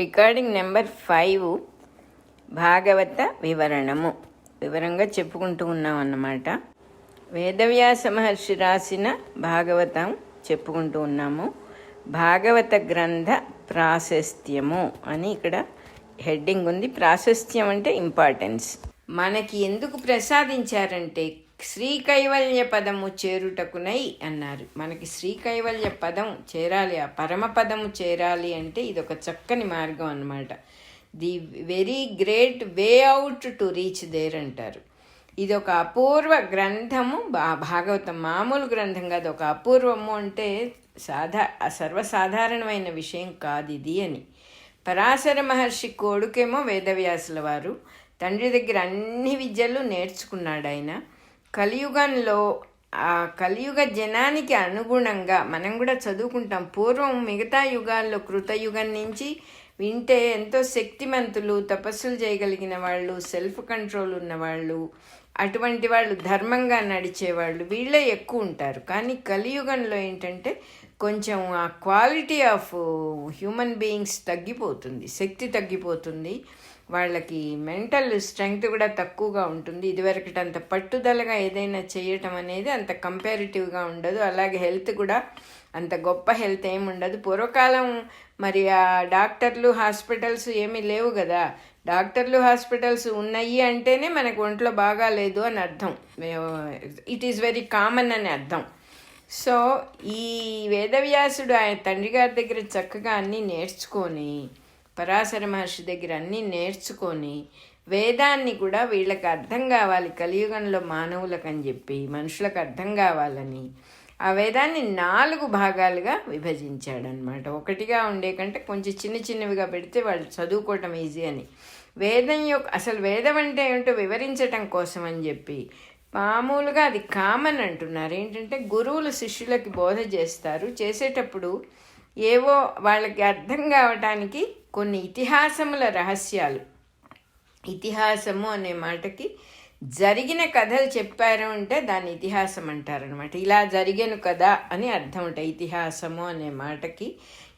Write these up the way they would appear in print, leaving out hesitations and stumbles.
Recording number 5 భాగవత వివరంగా చెప్పుకుంటూ ఉన్నాం అన్నమాట. వేదవ్యాస మహర్షి రాసిన భాగవతం చెప్పుకుంటూ ఉన్నాము. భాగవత గ్రంథ ప్రాశస్త్యము అని ఇక్కడ హెడ్డింగ్ ఉంది. ప్రాశస్త్యం అంటే ఇంపార్టెన్స్. మనకి ఎందుకు ప్రసాదించారంటే శ్రీకైవల్య పదము చేరుటకునై అన్నారు. మనకి శ్రీకైవల్య పదం చేరాలి, ఆ పరమ పదము చేరాలి అంటే ఇది ఒక చక్కని మార్గం అన్నమాట. The very great way out to reach there అంటారు. ఇది ఒక అపూర్వ గ్రంథము. భాగవతం మామూలు గ్రంథం కాదు, ఒక అపూర్వము అంటే సర్వసాధారణమైన విషయం కాదు ఇది అని. పరాశర మహర్షి కొడుకేమో వేదవ్యాసుల వారు. తండ్రి దగ్గర అన్ని విద్యలు నేర్చుకున్నాడు ఆయన. కలియుగంలో ఆ కలియుగ జనానికి అనుగుణంగా మనం కూడా చదువుకుంటాం. పూర్వం మిగతా యుగాల్లో కృతయుగం నుంచి వింటే ఎంతో శక్తిమంతులు, తపస్సులు చేయగలిగిన వాళ్ళు, సెల్ఫ్ కంట్రోల్ ఉన్నవాళ్ళు, అటువంటి వాళ్ళు ధర్మంగా నడిచేవాళ్ళు వీళ్ళే ఎక్కువ ఉంటారు. కానీ కలియుగంలో ఏంటంటే కొంచెం ఆ క్వాలిటీ ఆఫ్ హ్యూమన్ బీయింగ్స్ తగ్గిపోతుంది, శక్తి తగ్గిపోతుంది, వాళ్ళకి మెంటల్ స్ట్రెంగ్త్ కూడా తక్కువగా ఉంటుంది. ఇదివరకటి అంత పట్టుదలగా ఏదైనా చేయటం అనేది అంత కంపారిటివ్గా ఉండదు. అలాగే హెల్త్ కూడా అంత గొప్ప హెల్త్ ఏమి ఉండదు. పూర్వకాలం మరి ఆ డాక్టర్లు హాస్పిటల్స్ ఏమీ లేవు కదా. డాక్టర్లు హాస్పిటల్స్ ఉన్నాయి అంటేనే మనకు ఒంట్లో బాగాలేదు అని అర్థం. ఇట్ ఈస్ వెరీ కామన్ అని అర్థం. సో ఈ వేదవ్యాసుడు ఆయన తండ్రి గారి దగ్గర చక్కగా అన్నీ నేర్చుకొని, పరాశర మహర్షి దగ్గర అన్నీ నేర్చుకొని, వేదాన్ని కూడా వీళ్ళకి అర్థం కావాలి కలియుగంలో మానవులకు అని చెప్పి, మనుషులకు అర్థం కావాలని ఆ వేదాన్ని 4 భాగాలుగా విభజించాడనమాట. ఒకటిగా ఉండే కంటే కొంచెం చిన్న చిన్నవిగా పెడితే వాళ్ళు చదువుకోవటం ఈజీ అని. వేదం యొక్క అసలు వేదం అంటే ఏమిటో వివరించటం కోసం అని చెప్పి మామూలుగా అది కామన్ అంటున్నారు. ఏంటంటే గురువులు శిష్యులకి బోధ చేస్తారు. చేసేటప్పుడు ఏవో వాళ్ళకి అర్థం కావటానికి కొన్ని ఇతిహాసముల రహస్యాలు, ఇతిహాసము అనే మాటకి జరిగిన కథలు చెప్పారు అంటే దాన్ని ఇతిహాసం అంటారనమాట. ఇలా జరిగను కదా అని అర్థం ఉంటాయి ఇతిహాసము అనే మాటకి.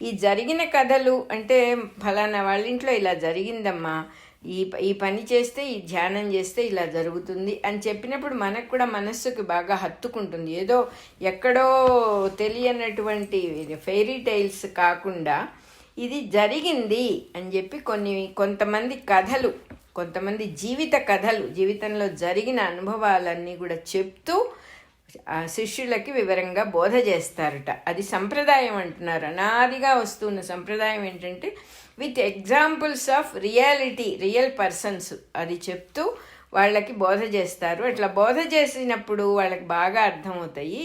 ఈ జరిగిన కథలు అంటే ఫలానా వాళ్ళ ఇంట్లో ఇలా జరిగిందమ్మా, ఈ పని చేస్తే, ఈ ధ్యానం చేస్తే ఇలా జరుగుతుంది అని చెప్పినప్పుడు మనకు కూడా మనస్సుకి బాగా హత్తుకుంటుంది. ఏదో ఎక్కడో తెలియనటువంటి ఫెయిరీ టైల్స్ కాకుండా ఇది జరిగింది అని చెప్పి కొంతమంది కథలు, కొంతమంది జీవిత కథలు, జీవితంలో జరిగిన అనుభవాలన్నీ కూడా చెప్తూ శిష్యులకి వివరంగా బోధ చేస్తారట. అది సంప్రదాయం అంటున్నారు. అనాదిగా వస్తున్న సంప్రదాయం ఏంటంటే with examples of reality, real persons అది చెప్తూ వాళ్ళకి బోధ చేస్తారు. అట్లా బోధ చేసినప్పుడు వాళ్ళకి బాగా అర్థమవుతాయి.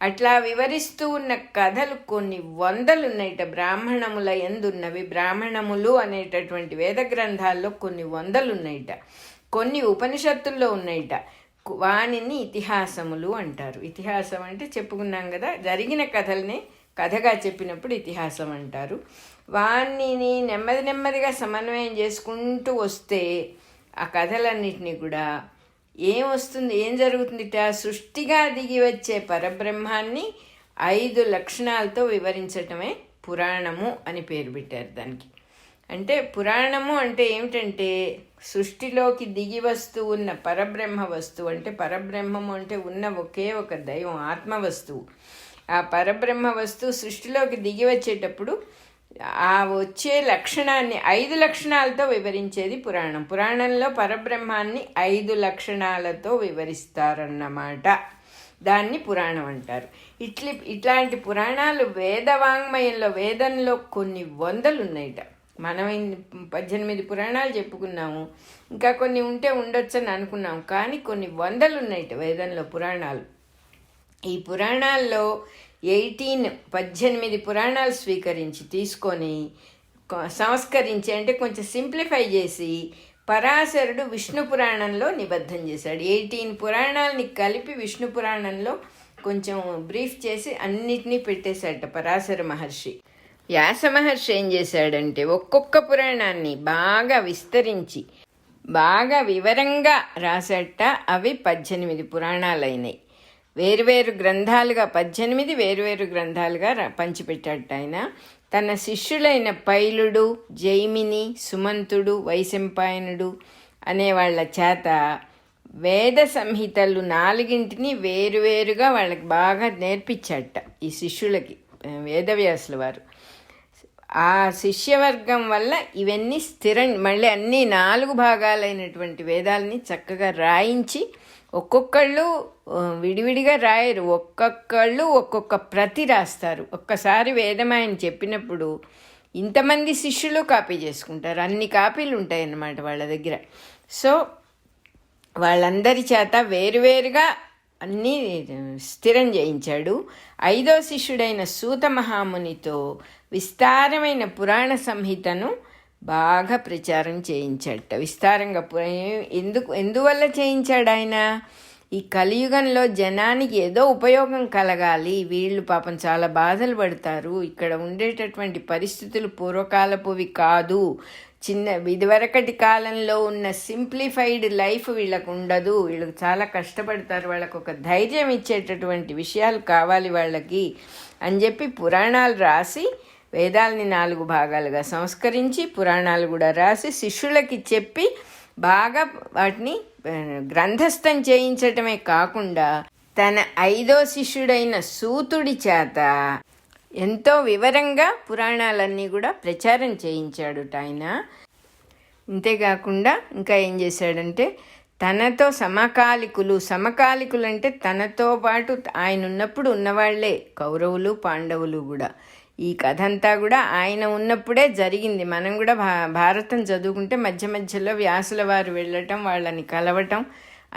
అట్లా వివరిస్తూ ఉన్న కథలు కొన్ని 100 ఉన్నాయిట. బ్రాహ్మణముల ఎందున్నవి, బ్రాహ్మణములు అనేటటువంటి వేద గ్రంథాల్లో కొన్ని 100 ఉన్నాయిట. కొన్ని ఉపనిషత్తుల్లో ఉన్నాయిట. వానిని ఇతిహాసములు అంటారు. ఇతిహాసం అంటే చెప్పుకున్నాం కదా, జరిగిన కథల్ని కథగా చెప్పినప్పుడు ఇతిహాసం అంటారు. వానిని నెమ్మదిగా సమన్వయం చేసుకుంటూ వస్తే ఆ కథలన్నిటినీ కూడా ఏం జరుగుతుందిట, సృష్టిగా దిగి వచ్చే పరబ్రహ్మాన్ని 5 లక్షణాలతో వివరించటమే పురాణము అని పేరు పెట్టారు దానికి. అంటే పురాణము అంటే ఏమిటంటే సృష్టిలోకి దిగి వస్తూ ఉన్న పరబ్రహ్మ వస్తువు. అంటే పరబ్రహ్మము అంటే ఉన్న ఒకే ఒక దైవం, ఆత్మ వస్తువు. ఆ పరబ్రహ్మ వస్తువు సృష్టిలోకి దిగి వచ్చేటప్పుడు ఆ వచ్చే లక్షణాన్ని 5 లక్షణాలతో వివరించేది పురాణం. పురాణంలో పరబ్రహ్మాన్ని 5 లక్షణాలతో వివరిస్తారన్నమాట. దాన్ని పురాణం అంటారు. ఇట్లాంటి పురాణాలు వేదవాంగ్మయంలో, వేదంలో కొన్ని 100 ఉన్నాయిట. మనం 18 పురాణాలు చెప్పుకున్నాము, ఇంకా కొన్ని ఉంటే ఉండొచ్చని అనుకున్నాము, కానీ కొన్ని 100 ఉన్నాయిట వేదంలో పురాణాలు. ఈ పురాణాల్లో 18 పురాణాలు తీసుకొని సంస్కరించి, అంటే కొంచెం సింప్లిఫై చేసి పరాశరుడు విష్ణు పురాణంలో నిబద్ధం చేశాడు. 18 పురాణాలని కలిపి విష్ణు పురాణంలో కొంచెం బ్రీఫ్ చేసి అన్నిటినీ పెట్టేశాడట పరాశర మహర్షి. వ్యాస మహర్షి ఏం చేశాడంటే ఒక్కొక్క పురాణాన్ని బాగా విస్తరించి బాగా వివరంగా రాసట. అవి 18 పురాణాలైనాయి. వేరువేరు గ్రంథాలుగా 18 వేరువేరు గ్రంథాలుగా పంచిపెట్టాడు ఆయన. తన శిష్యులైన పైలుడు, జైమిని, సుమంతుడు, వైశంపాయనుడు అనే వాళ్ళ చేత వేద సంహితలు 4 వేరువేరుగా వాళ్ళకి బాగా నేర్పించట ఈ శిష్యులకి వేదవ్యాసుల వారు. ఆ శిష్యవర్గం వల్ల ఇవన్నీ మళ్ళీ అన్ని 4 భాగాలైనటువంటి వేదాలని చక్కగా రాయించి, ఒక్కొక్కళ్ళు విడివిడిగా రాయరు, ఒక్కొక్కళ్ళు ఒక్కొక్క ప్రతి రాస్తారు. ఒక్కసారి వేదమాయన చెప్పినప్పుడు ఇంతమంది శిష్యులు కాపీ చేసుకుంటారు, అన్ని కాపీలు ఉంటాయన్నమాట వాళ్ళ దగ్గర. సో వాళ్ళందరి చేత వేరువేరుగా అన్నీ స్థిరం చేయించాడు. 5వ శిష్యుడైన సూత మహామునితో విస్తారమైన పురాణ సంహితను బాగా ప్రచారం చేయించాడట. విస్తారంగా ఎందువల్ల చేయించాడు ఆయన? ఈ కలియుగంలో జనానికి ఏదో ఉపయోగం కలగాలి, వీళ్ళు పాపం చాలా బాధలు పడతారు, ఇక్కడ ఉండేటటువంటి పరిస్థితులు పూర్వకాలపువి కాదు, ఇదివరకటి కాలంలో ఉన్న సింప్లిఫైడ్ లైఫ్ వీళ్ళకు ఉండదు, వీళ్ళకి చాలా కష్టపడతారు, వాళ్ళకు ఒక ధైర్యం ఇచ్చేటటువంటి విషయాలు కావాలి వాళ్ళకి అని చెప్పి పురాణాలు రాసి, వేదాలని 4 భాగాలుగా సంస్కరించి పురాణాలు కూడా రాసి శిష్యులకి చెప్పి బాగా వాటిని గ్రంథస్థం చేయించటమే కాకుండా తన 5వ శిష్యుడైన సూతుడి చేత ఎంతో వివరంగా పురాణాలన్నీ కూడా ప్రచారం చేయించాడుట ఆయన. ఇంతేకాకుండా ఇంకా ఏం చేశాడంటే తనతో సమకాలికులు అంటే తనతో పాటు ఆయన ఉన్నప్పుడు ఉన్నవాళ్లే కౌరవులు, పాండవులు కూడా. ఈ కథ అంతా కూడా ఆయన ఉన్నప్పుడే జరిగింది. మనం కూడా భారతం చదువుకుంటే మధ్య మధ్యలో వ్యాసుల వారు వెళ్ళటం, వాళ్ళని కలవటం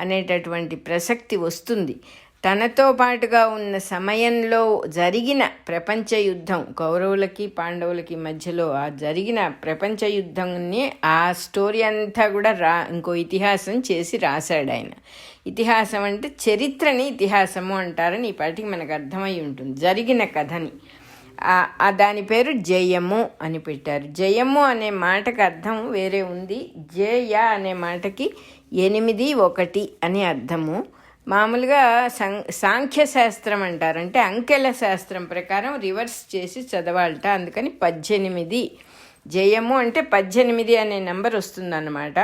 అనేటటువంటి ప్రసక్తి వస్తుంది. తనతో పాటుగా ఉన్న సమయంలో జరిగిన ప్రపంచ యుద్ధం, కౌరవులకి పాండవులకి మధ్యలో ఆ జరిగిన ప్రపంచ యుద్ధాన్ని, ఆ స్టోరీ అంతా కూడా ఇంకో ఇతిహాసం చేసి రాశాడు ఆయన. ఇతిహాసం అంటే చరిత్రని ఇతిహాసము అంటారని ఈ పాటికి మనకు అర్థమై ఉంటుంది. జరిగిన కథని దాని పేరు జయము అని పెట్టారు. జయము అనే మాటకి అర్థం వేరే ఉంది. జయ అనే మాటకి 8, 1 అని అర్థము. మామూలుగా సాంఖ్యశాస్త్రం అంటారు, అంటే అంకెల శాస్త్రం ప్రకారం రివర్స్ చేసి చదవాలట. అందుకని 18 జయము అంటే 18 అనే నెంబర్ వస్తుందన్నమాట.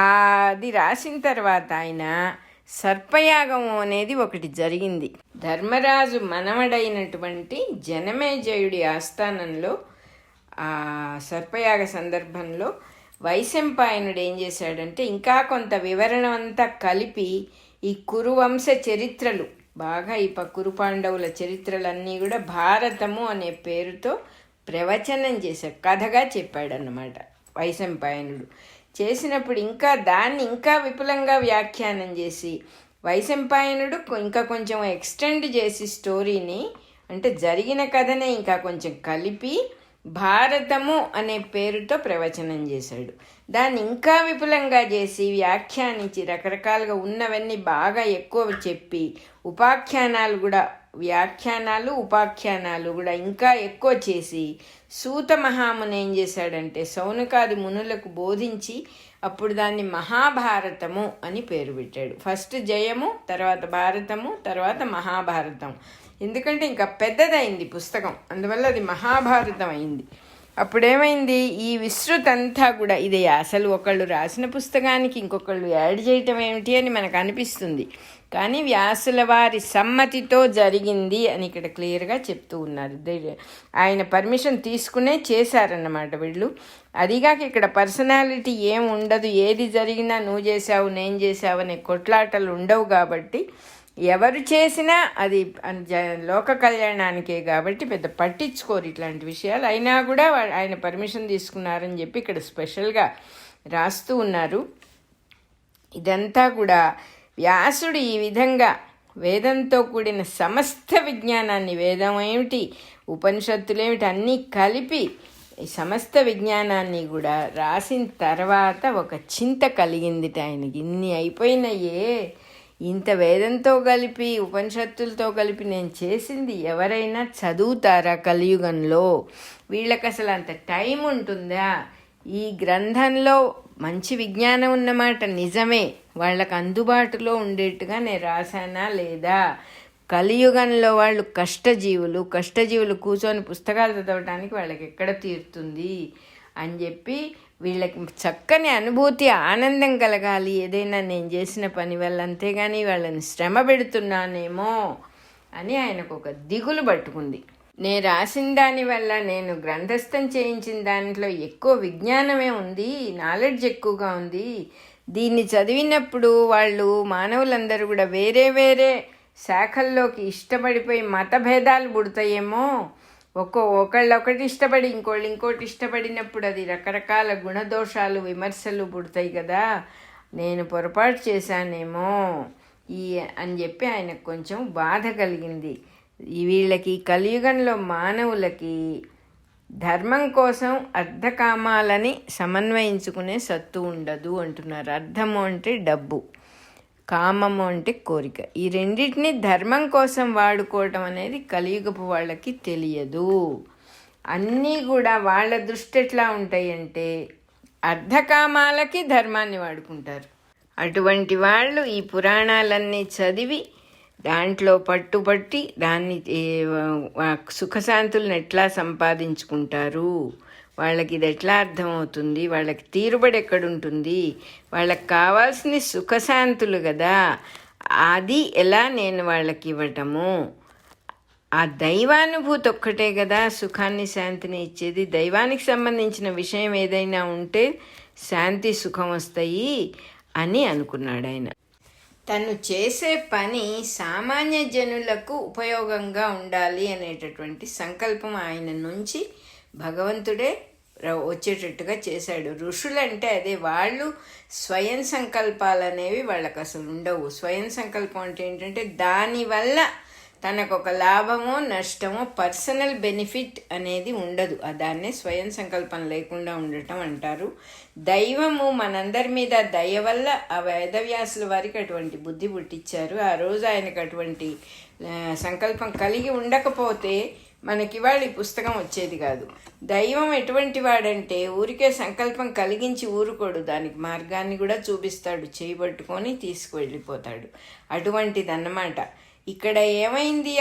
అది రాసిన తర్వాత ఆయన సర్పయాగము అనేది ఒకటి జరిగింది. ధర్మరాజు మనవడైనటువంటి జనమేజయుడి ఆస్థానంలో ఆ సర్పయాగ సందర్భంలో వైశంపాయనుడు ఏం చేశాడంటే ఇంకా కొంత వివరణ అంతా కలిపి ఈ కురువంశ చరిత్రలు బాగా ఈ కురు పాండవుల చరిత్రలన్నీ కూడా భారతము అనే పేరుతో ప్రవచనం చేశాడు, కథగా చెప్పాడన్నమాట వైశంపాయనుడు. చేసినప్పుడు దాన్ని ఇంకా విపులంగా వ్యాఖ్యానం చేసి వైశంపాయనుడు ఇంకా కొంచెం ఎక్స్టెండ్ చేసి స్టోరీని, అంటే జరిగిన కథనే ఇంకా కొంచెం కలిపి భారతము అనే పేరుతో ప్రవచనం చేశాడు. దాన్ని ఇంకా విపులంగా చేసి వ్యాఖ్యానించి రకరకాలుగా ఉన్నవన్నీ బాగా ఎక్కువ చెప్పి ఉపాఖ్యానాలు కూడా ఇంకా ఎక్కువ చేసి సూత మహాముని ఏం చేశాడంటే శౌనకాది మునులకు బోధించి అప్పుడు దాన్ని మహాభారతము అని పేరు పెట్టాడు. ఫస్ట్ జయము, తర్వాత భారతము, తర్వాత మహాభారతం. ఎందుకంటే ఇంకా పెద్దదైంది పుస్తకం, అందువల్ల అది మహాభారతం అయింది. అప్పుడేమైంది, ఈ విస్తృతంతా కూడా ఇది అసలు ఒకళ్ళు రాసిన పుస్తకానికి ఇంకొకళ్ళు యాడ్ చేయటం ఏమిటి అని మనకు అనిపిస్తుంది, కానీ వ్యాసుల వారి సమ్మతితో జరిగింది అని ఇక్కడ క్లియర్గా చెప్తూ ఉన్నారు. ఆయన పర్మిషన్ తీసుకునే చేశారన్నమాట వీళ్ళు. అదిగాక ఇక్కడ పర్సనాలిటీ ఏం ఉండదు, ఏది జరిగినా నువ్వు చేసావు నేను చేసావు అనే కొట్లాటలు ఉండవు కాబట్టి ఎవరు చేసినా అది లోక కళ్యాణానికే కాబట్టి పెద్ద పట్టించుకోరు ఇట్లాంటి విషయాలు. అయినా కూడా ఆయన పర్మిషన్ తీసుకున్నారని చెప్పి ఇక్కడ స్పెషల్గా రాస్తూ ఉన్నారు. ఇదంతా కూడా వ్యాసుడు ఈ విధంగా వేదంతో కూడిన సమస్త విజ్ఞానాన్ని, వేదం ఏమిటి ఉపనిషత్తులేమిటి అన్నీ కలిపి ఈ సమస్త విజ్ఞానాన్ని కూడా రాసిన తర్వాత ఒక చింత కలిగింది ఆయనకి. ఇన్ని అయిపోయినాయే, ఇంత వేదంతో కలిపి ఉపనిషత్తులతో కలిపి నేను చేసింది ఎవరైనా చదువుతారా కలియుగంలో? వీళ్ళకి అసలు అంత టైం ఉంటుందా? ఈ గ్రంథంలో మంచి విజ్ఞానం ఉన్నమాట నిజమే, వాళ్ళకు అందుబాటులో ఉండేట్టుగా నేను రాశానా లేదా? కలియుగంలో వాళ్ళు కష్టజీవులు కూర్చొని పుస్తకాలు చదవడానికి వాళ్ళకి ఎక్కడ తీరుతుంది అని చెప్పి వీళ్ళకి చక్కని అనుభూతి, ఆనందం కలగాలి ఏదైనా నేను చేసిన పని వల్ల, అంతేగాని వాళ్ళని శ్రమ పెడుతున్నానేమో అని ఆయనకు ఒక దిగులు పట్టుకుంది. నేను రాసిన దానివల్ల, నేను గ్రంథస్థం చేయించిన దాంట్లో ఎక్కువ విజ్ఞానమే ఉంది, నాలెడ్జ్ ఎక్కువగా ఉంది. దీన్ని చదివినప్పుడు వాళ్ళు మానవులందరూ కూడా వేరే వేరే శాఖల్లోకి ఇష్టపడిపోయి మతభేదాలు పుడతాయేమో. ఒకళ్ళొకటి ఇష్టపడి ఇంకోటి ఇష్టపడినప్పుడు అది రకరకాల గుణదోషాలు, విమర్శలు పుడతాయి కదా, నేను పొరపాటు చేశానేమో అని చెప్పి ఆయనకు కొంచెం బాధ కలిగింది. వీళ్ళకి కలియుగంలో మానవులకి ధర్మం కోసం అర్థకామాలని సమన్వయించుకునే సత్తు ఉండదు అంటున్నారు. అర్థము అంటే డబ్బు, కామము అంటే కోరిక. ఈ రెండింటిని ధర్మం కోసం వాడుకోవటం అనేది కలియుగపు వాళ్ళకి తెలియదు. అన్నీ కూడా వాళ్ళ దృష్టి ఎట్లా ఉంటాయంటే అర్ధకామాలకి ధర్మాన్ని వాడుకుంటారు. అటువంటి వాళ్ళు ఈ పురాణాలన్నీ చదివి దాంట్లో పట్టుబట్టి దాన్ని సుఖశాంతులను ఎట్లా సంపాదించుకుంటారు, వాళ్ళకి ఇది ఎట్లా అర్థమవుతుంది, వాళ్ళకి తీరుబడి ఎక్కడుంటుంది, వాళ్ళకి కావాల్సిన సుఖశాంతులు కదా, అది ఎలా నేను వాళ్ళకి ఇవ్వటము. ఆ దైవానుభూతి ఒక్కటే కదా సుఖాన్ని శాంతిని ఇచ్చేది. దైవానికి సంబంధించిన విషయం ఏదైనా ఉంటే శాంతి సుఖం వస్తాయి అని అనుకున్నాడు ఆయన. తను చేసే పని సామాన్య జనులకు ఉపయోగంగా ఉండాలి అనేటటువంటి సంకల్పం ఆయన నుంచి భగవంతుడే వచ్చేటట్టుగా చేశాడు. ఋషులంటే అదే, వాళ్ళు స్వయం సంకల్పాలు అనేవి వాళ్ళకు అసలు ఉండవు. స్వయం సంకల్పం అంటే ఏంటంటే దానివల్ల తనకు ఒక లాభమో నష్టమో పర్సనల్ బెనిఫిట్ అనేది ఉండదు. దాన్నే స్వయం సంకల్పం లేకుండా ఉండటం అంటారు. దైవము మనందరి మీద దయ వల్ల ఆ వేదవ్యాసుల వారికి అటువంటి బుద్ధి పుట్టించారు. ఆ రోజు ఆయనకు అటువంటి సంకల్పం కలిగి ఉండకపోతే మనకి వాళ్ళ ఈ పుస్తకం వచ్చేది కాదు. దైవం ఎటువంటి వాడంటే ఊరికే సంకల్పం కలిగించి ఊరుకోడు, దానికి మార్గాన్ని కూడా చూపిస్తాడు, చేయబట్టుకొని తీసుకువెళ్ళిపోతాడు. అటువంటిదన్నమాట. ఇక్కడ ఏమైంది,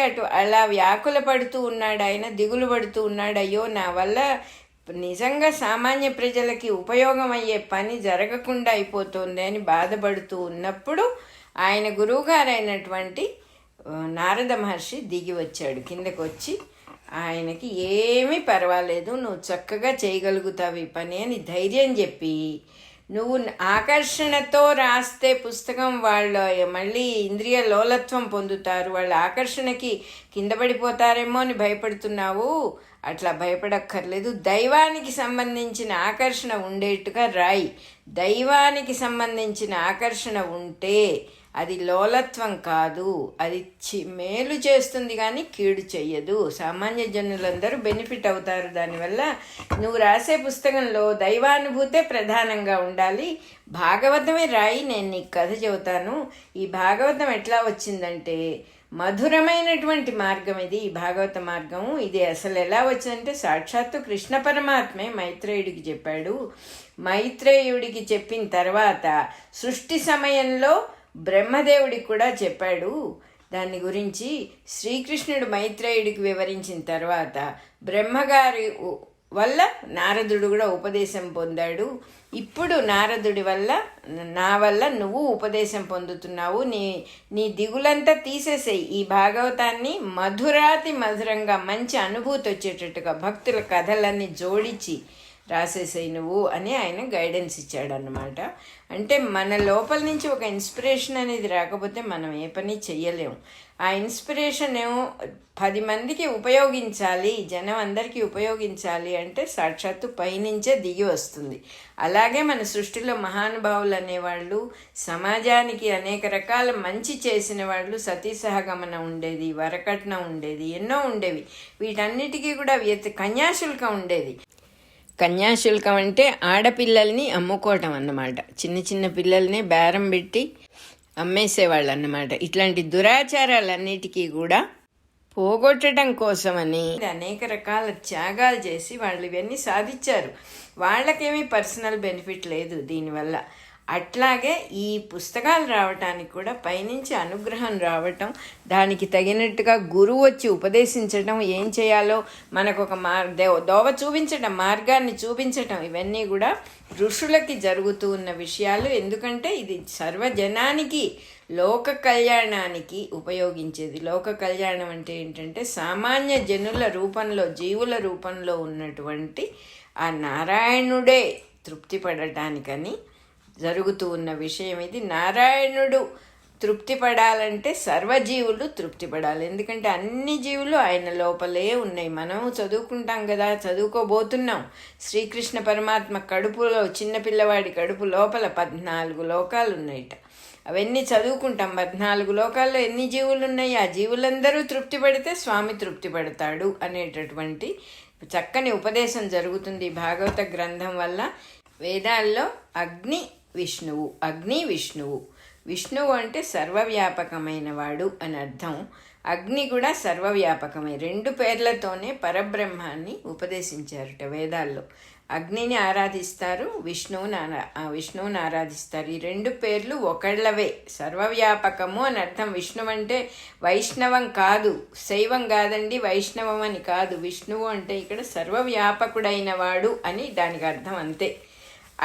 అలా వ్యాకుల పడుతూ ఉన్నాడు ఆయన, దిగులు పడుతూ ఉన్నాడు. అయ్యో నా వల్ల నిజంగా సామాన్య ప్రజలకి ఉపయోగం అయ్యే పని జరగకుండా అయిపోతుంది అని బాధపడుతూ ఉన్నప్పుడు ఆయన గురువుగారైనటువంటి నారద మహర్షి దిగి వచ్చాడు. కిందకు వచ్చి ఆయనకి ఏమీ పర్వాలేదు, నువ్వు చక్కగా చేయగలుగుతావు ఈ పని అని ధైర్యం చెప్పి, నువ్వు ఆకర్షణతో రాస్తే పుస్తకం వాళ్ళు మళ్ళీ ఇంద్రియ లోలత్వం పొందుతారు, వాళ్ళ ఆకర్షణకి కింద పడిపోతారేమో అని భయపడుతున్నావు, అట్లా భయపడక్కర్లేదు, దైవానికి సంబంధించిన ఆకర్షణ ఉండేట్టుగా రాయి. దైవానికి సంబంధించిన ఆకర్షణ ఉంటే అది లోలత్వం కాదు, అది మేలు చేస్తుంది కానీ కీడు చెయ్యదు. సామాన్య జనులందరూ బెనిఫిట్ అవుతారు దానివల్ల. నువ్వు రాసే పుస్తకంలో దైవానుభూతే ప్రధానంగా ఉండాలి. భాగవతమే రాయి, నేను నీకు కథ చెబుతాను. ఈ భాగవతం ఎట్లా వచ్చిందంటే మధురమైనటువంటి మార్గం ఇది, ఈ భాగవత మార్గము. ఇది అసలు ఎలా వచ్చిందంటే సాక్షాత్తు కృష్ణ పరమాత్మే మైత్రేయుడికి చెప్పాడు. మైత్రేయుడికి చెప్పిన తర్వాత సృష్టి సమయంలో బ్రహ్మదేవుడికి కూడా చెప్పాడు. దాని గురించి శ్రీకృష్ణుడు మైత్రేయుడికి వివరించిన తర్వాత బ్రహ్మగారి వల్ల నారదుడు కూడా ఉపదేశం పొందాడు. ఇప్పుడు నారదుడి వల్ల నా వల్ల నువ్వు ఉపదేశం పొందుతున్నావు. నీ దిగులంతా తీసేసేయి, ఈ భాగవతాన్ని మధురాతి మధురంగా మంచి అనుభూతి వచ్చేటట్టుగా భక్తుల కథలన్నీ జోడించి రాసేసేయి నువ్వు అని ఆయన గైడెన్స్ ఇచ్చాడన్నమాట. అంటే మన లోపల నుంచి ఒక ఇన్స్పిరేషన్ అనేది రాకపోతే మనం ఏ పని చెయ్యలేము. ఆ ఇన్స్పిరేషన్ ఏమో 10 మందికి ఉపయోగించాలి, జనం అందరికీ ఉపయోగించాలి అంటే సాక్షాత్తు పైనుంచే దిగి వస్తుంది. అలాగే మన సృష్టిలో మహానుభావులు అనేవాళ్ళు, సమాజానికి అనేక రకాల మంచి చేసిన వాళ్ళు, సతీ సహగమనం ఉండేది, వరకట్నం ఉండేది, ఎన్నో ఉండేవి. వీటన్నిటికీ కూడా కన్యాశుల్కం ఉండేది. కన్యాశుల్కం అంటే ఆడపిల్లల్ని అమ్ముకోవటం అన్నమాట. చిన్న చిన్న పిల్లల్ని బేరం పెట్టి అమ్మేసేవాళ్ళు అన్నమాట. ఇట్లాంటి దురాచారాలన్నిటికీ కూడా పోగొట్టడం కోసమని అనేక రకాల త్యాగాలు చేసి వాళ్ళు ఇవన్నీ సాధించారు. వాళ్ళకేమీ పర్సనల్ బెనిఫిట్ లేదు దీనివల్ల. అట్లాగే ఈ పుస్తకాలు రావటానికి కూడా పైనుంచి అనుగ్రహం రావటం, దానికి తగినట్టుగా గురువు వచ్చి ఉపదేశించడం, ఏం చేయాలో మనకు ఒక దోవ చూపించడం, మార్గాన్ని చూపించటం, ఇవన్నీ కూడా ఋషులకి జరుగుతూ ఉన్న విషయాలు. ఎందుకంటే ఇది సర్వజనానికి లోక కళ్యాణానికి ఉపయోగించేది. లోక కళ్యాణం అంటే ఏంటంటే సామాన్య జనుల రూపంలో, జీవుల రూపంలో ఉన్నటువంటి ఆ నారాయణుడే తృప్తి పడటానికని జరుగుతూ ఉన్న విషయం ఇది. నారాయణుడు తృప్తి పడాలంటే సర్వజీవులు తృప్తి పడాలి. ఎందుకంటే అన్ని జీవులు ఆయన లోపలే ఉన్నాయి. మనం చదువుకుంటాం కదా, చదువుకోబోతున్నాం. శ్రీకృష్ణ పరమాత్మ కడుపులో, చిన్నపిల్లవాడి కడుపు లోపల 14 లోకాలు ఉన్నాయిట. అవన్నీ చదువుకుంటాం. 14 లోకాల్లో ఎన్ని జీవులు ఉన్నాయి, ఆ జీవులందరూ తృప్తి పడితే స్వామి తృప్తి పడతాడు అనేటటువంటి చక్కని ఉపదేశం జరుగుతుంది భాగవత గ్రంథం వల్ల. వేదాల్లో అగ్ని విష్ణువు, అగ్ని విష్ణువు. విష్ణువు అంటే సర్వవ్యాపకమైన వాడు అని అర్థం. అగ్ని కూడా సర్వవ్యాపకమే. 2 పేర్లతోనే పరబ్రహ్మాన్ని ఉపదేశించారట వేదాల్లో. అగ్నిని ఆరాధిస్తారు, విష్ణువుని ఆరాధిస్తారు. ఈ 2 పేర్లు ఒకళ్ళవే. సర్వవ్యాపకము అని అర్థం. విష్ణువు అంటే వైష్ణవం కాదు, శైవం కాదండి, వైష్ణవం అని కాదు. విష్ణువు అంటే ఇక్కడ సర్వవ్యాపకుడైన వాడు అని దానికి అర్థం, అంతే.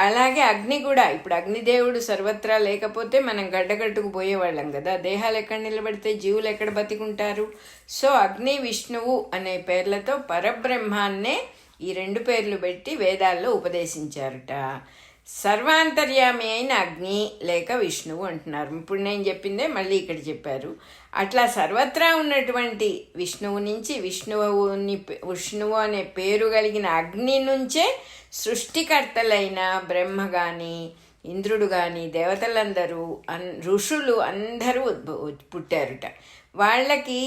అలాగే అగ్ని కూడా, ఇప్పుడు అగ్నిదేవుడు సర్వత్రా లేకపోతే మనం గడ్డగట్టుకు పోయేవాళ్ళం కదా. దేహాలు ఎక్కడ నిలబడితే జీవులు ఎక్కడ బతికుంటారు? సో అగ్ని విష్ణువు అనే పేర్లతో పరబ్రహ్మాన్నే ఈ 2 పేర్లు పెట్టి వేదాల్లో ఉపదేశించారట. సర్వాంతర్యామి అయిన అగ్ని లేక విష్ణువు అంటున్నారు. ఇప్పుడు నేను చెప్పిందే మళ్ళీ ఇక్కడ చెప్పారు. అట్లా సర్వత్రా ఉన్నటువంటి విష్ణువు నుంచి, విష్ణువు అనే పేరు కలిగిన అగ్ని నుంచే సృష్టికర్తలైన బ్రహ్మ కానీ, ఇంద్రుడు కానీ, దేవతలందరూ, ఋషులు అందరూ పుట్టారుట. వాళ్ళకి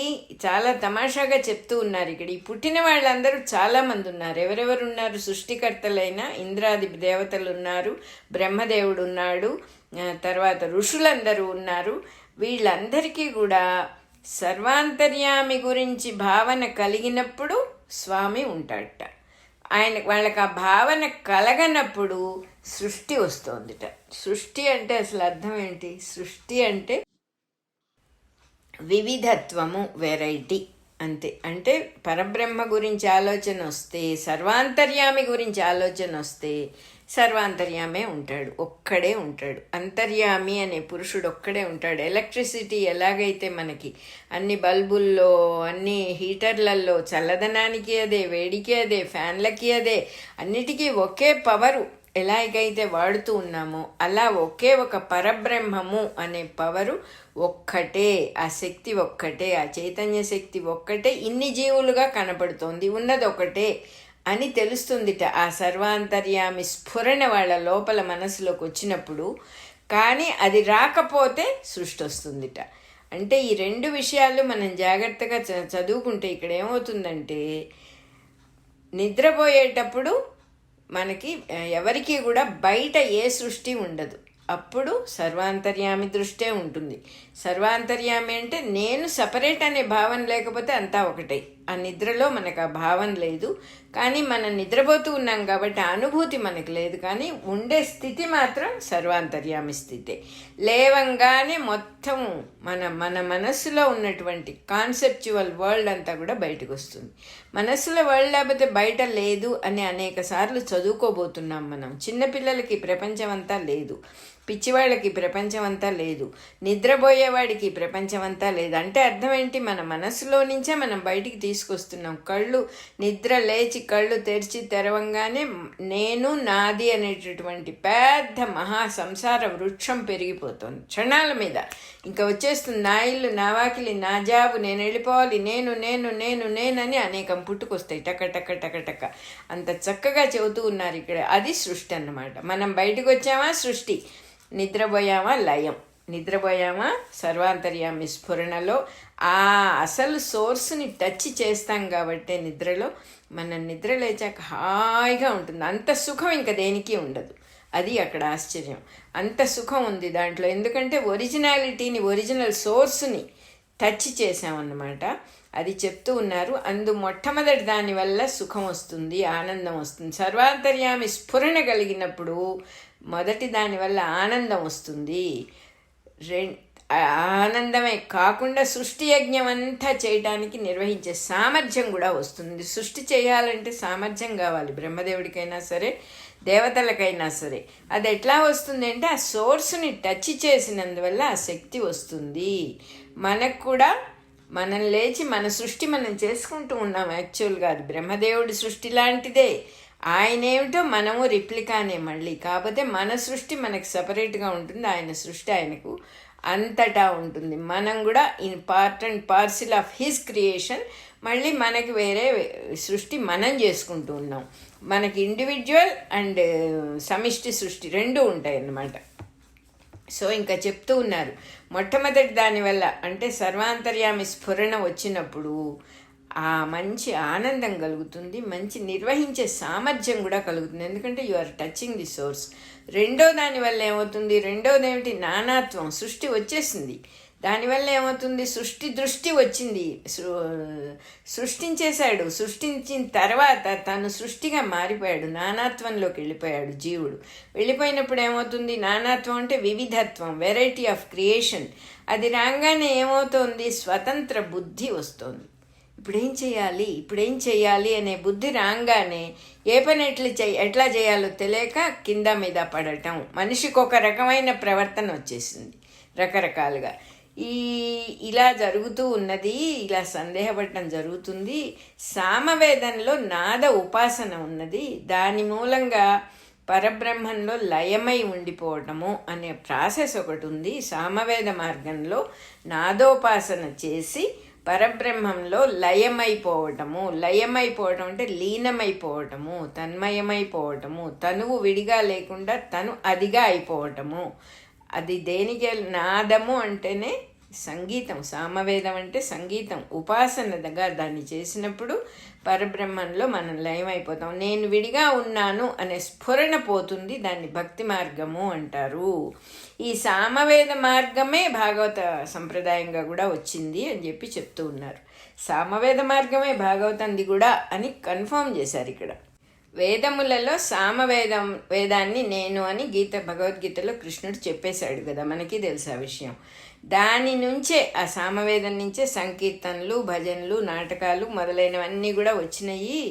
చాలా తమాషాగా చెప్తూ ఉన్నారు ఇక్కడ. ఈ పుట్టిన వాళ్ళందరూ చాలామంది ఉన్నారు. ఎవరెవరు ఉన్నారు? సృష్టికర్తలైన ఇంద్రాది దేవతలు ఉన్నారు, బ్రహ్మదేవుడు ఉన్నాడు, తర్వాత ఋషులందరూ ఉన్నారు. వీళ్ళందరికీ కూడా సర్వాంతర్యామి గురించి భావన కలిగినప్పుడు స్వామి ఉంటాడట. వాళ్ళకి ఆ భావన కలగనప్పుడు సృష్టి వస్తుందిట. సృష్టి అంటే అసలు అర్థం ఏంటి? సృష్టి అంటే వివిధత్వము, వెరైటీ, అంతే. అంటే పరబ్రహ్మ గురించి ఆలోచన వస్తే, సర్వాంతర్యామి గురించి ఆలోచన వస్తే సర్వాంతర్యామే ఉంటాడు, ఒక్కడే ఉంటాడు. అంతర్యామి అనే పురుషుడు ఒక్కడే ఉంటాడు. ఎలక్ట్రిసిటీ ఎలాగైతే మనకి అన్ని బల్బుల్లో, అన్ని హీటర్లలో చల్లదనానికి అదే, వేడికి అదే, ఫ్యాన్లకి అదే, అన్నిటికీ ఒకే పవరు ఎలాగైతే వాడుతూ ఉన్నామో అలా ఒకే ఒక పరబ్రహ్మము అనే పవరు ఒక్కటే, ఆ శక్తి ఒక్కటే, ఆ చైతన్య శక్తి ఒక్కటే ఇన్ని జీవులుగా కనపడుతోంది, ఉన్నది ఒకటే అని తెలుస్తుందిట. ఆ సర్వాంతర్యామి స్ఫురణ వాళ్ళ లోపల మనసులోకి వచ్చినప్పుడు. కానీ అది రాకపోతే సృష్టి వస్తుందిట. అంటే ఈ 2 విషయాలు మనం జాగ్రత్తగా చదువుకుంటే ఇక్కడ ఏమవుతుందంటే, నిద్రపోయేటప్పుడు మనకి ఎవరికి కూడా బయట ఏ సృష్టి ఉండదు. అప్పుడు సర్వాంతర్యామి దృష్టే ఉంటుంది. సర్వాంతర్యామి అంటే నేను సపరేట్ అనే భావన లేకపోతే అంతా ఒకటే. ఆ నిద్రలో మనకు ఆ భావన లేదు. కానీ మనం నిద్రపోతూ ఉన్నాం కాబట్టి ఆ అనుభూతి మనకు లేదు. కానీ ఉండే స్థితి మాత్రం సర్వాంతర్యామి స్థితే. లేవంగానే మొత్తం మన మనస్సులో ఉన్నటువంటి కాన్సెప్చువల్ వరల్డ్ అంతా కూడా బయటకు వస్తుంది. మనస్సులో వరల్డ్ లేకపోతే బయట లేదు అని అనేక సార్లు చదువుకోబోతున్నాం మనం. చిన్నపిల్లలకి ప్రపంచం అంతా లేదు, పిచ్చివాళ్ళకి ప్రపంచం అంతా లేదు, నిద్రపోయేవాడికి ప్రపంచం అంతా లేదు. అంటే అర్థం ఏంటి? మన మనసులో నుంచే మనం బయటికి తీసుకొస్తున్నాం. కళ్ళు నిద్ర లేచి కళ్ళు తెరిచి తెరవంగానే నేను, నాది అనేటటువంటి పెద్ద మహా సంసార వృక్షం పెరిగిపోతుంది క్షణాల మీద. ఇంకా వచ్చేస్తుంది నా ఇల్లు, నా వాకిలి, నా జాబు, నేను వెళ్ళిపోవాలి, నేను నేను నేను నేనని అనేకం పుట్టుకొస్తాయి టక టక టక టక. అంత చక్కగా చెబుతూ ఉన్నారు ఇక్కడ. అది సృష్టి అన్నమాట. మనం బయటకు వచ్చామా సృష్టి, నిద్రపోయామా లయం. నిద్రపోయామా సర్వాంతర్యామి స్ఫురణలో ఆ అసలు సోర్స్ని టచ్ చేస్తాం కాబట్టి నిద్రలో మన నిద్ర లేచాక హాయిగా ఉంటుంది. అంత సుఖం ఇంకా దేనికి ఉండదు. అది అక్కడ ఆశ్చర్యం. అంత సుఖం ఉంది దాంట్లో. ఎందుకంటే ఒరిజినాలిటీని, ఒరిజినల్ సోర్స్ని టచ్ చేసామన్నమాట. అది చెప్తూ ఉన్నారు. మొట్టమొదటి దానివల్ల సుఖం వస్తుంది, ఆనందం వస్తుంది. సర్వాంతర్యామి స్ఫురణ కలిగినప్పుడు మొదటి దానివల్ల ఆనందం వస్తుంది. ఆనందమే కాకుండా సృష్టి యజ్ఞం అంతా చేయడానికి నిర్వహించే సామర్థ్యం కూడా వస్తుంది. సృష్టి చేయాలంటే సామర్థ్యం కావాలి, బ్రహ్మదేవుడికైనా సరే దేవతలకైనా సరే. అది ఎట్లా వస్తుంది అంటే ఆ సోర్స్ని టచ్ చేసినందువల్ల ఆ శక్తి వస్తుంది. మనకు కూడా మనం లేచి మన సృష్టి మనం చేసుకుంటూ ఉన్నాం. యాక్చువల్గా అది బ్రహ్మదేవుడి సృష్టి లాంటిదే. ఆయన ఏమిటో మనము రిప్లికానే మళ్ళీ. కాకపోతే మన సృష్టి మనకు సపరేట్గా ఉంటుంది, ఆయన సృష్టి ఆయనకు అంతటా ఉంటుంది. మనం కూడా in part and parcel of his creation. మళ్ళీ మనకి వేరే సృష్టి మనం చేసుకుంటూ ఉన్నాం. మనకి ఇండివిజువల్ అండ్ సమిష్టి సృష్టి రెండు ఉంటాయి అన్నమాట. సో ఇంకా చెప్తూ ఉన్నారు, మొట్టమొదటి దానివల్ల అంటే సర్వాంతర్యామి స్ఫురణ వచ్చినప్పుడు ఆ మంచి ఆనందం కలుగుతుంది, మంచి నిర్వహించే సామర్థ్యం కూడా కలుగుతుంది, ఎందుకంటే you are touching the source. రెండో దానివల్ల ఏమవుతుంది, రెండోది ఏమిటి, నానాత్వం. సృష్టి వచ్చేసింది, దానివల్ల ఏమవుతుంది, సృష్టి దృష్టి వచ్చింది. సృష్టించేశాడు, సృష్టించిన తర్వాత తను సృష్టిగా మారిపోయాడు, నానాత్వంలోకి వెళ్ళిపోయాడు జీవుడు. వెళ్ళిపోయినప్పుడు ఏమవుతుంది, నానాత్వం అంటే వివిధత్వం, వెరైటీ ఆఫ్ క్రియేషన్. అది రాగానే ఏమవుతుంది, స్వతంత్ర బుద్ధి వస్తుంది. ఇప్పుడేం చేయాలి అనే బుద్ధి రాగానే ఏ పని ఎట్లా చేయాలో తెలియక కింద మీద పడటం, మనిషికి ఒక రకమైన ప్రవర్తన వచ్చేసింది రకరకాలుగా. ఇలా జరుగుతూ ఉన్నది, ఇలా సందేహపడటం జరుగుతుంది. సామవేదంలో నాద ఉపాసన ఉన్నది, దాని మూలంగా పరబ్రహ్మంలో లయమై ఉండిపోవటము అనే ప్రాసెస్ ఒకటి ఉంది. సామవేద మార్గంలో నాదోపాసన చేసి పరబ్రహ్మంలో లయమైపోవటము అంటే లీనమైపోవటము, తన్మయమైపోవటము, తనువు విడిగా లేకుండా తను అదిగా అయిపోవటము. అది దేనికి, నాదము అంటేనే సంగీతం, సామవేదం అంటే సంగీతం. ఉపాసనగా దాన్ని చేసినప్పుడు పరబ్రహ్మంలో మనం లయమైపోతాం. నేను విడిగా ఉన్నాను అనే స్ఫురణ పోతుంది, దాన్ని భక్తి మార్గము అంటారు. ఈ సామవేద మార్గమే భాగవత సంప్రదాయంగా కూడా వచ్చింది అని చెప్పి చెప్తూ ఉన్నారు. సామవేద మార్గమే భాగవతంది కూడా అని కన్ఫర్మ్ చేశారు ఇక్కడ. వేదములలో వేదాన్ని నేను అని భగవద్గీతలో కృష్ణుడు చెప్పేశాడు కదా, మనకి తెలుసు ఆ విషయం. దాని నుంచే, ఆ సామవేదం నుంచే సంకీర్తనలు, భజనలు, నాటకాలు మొదలైనవన్నీ కూడా వచ్చినాయి.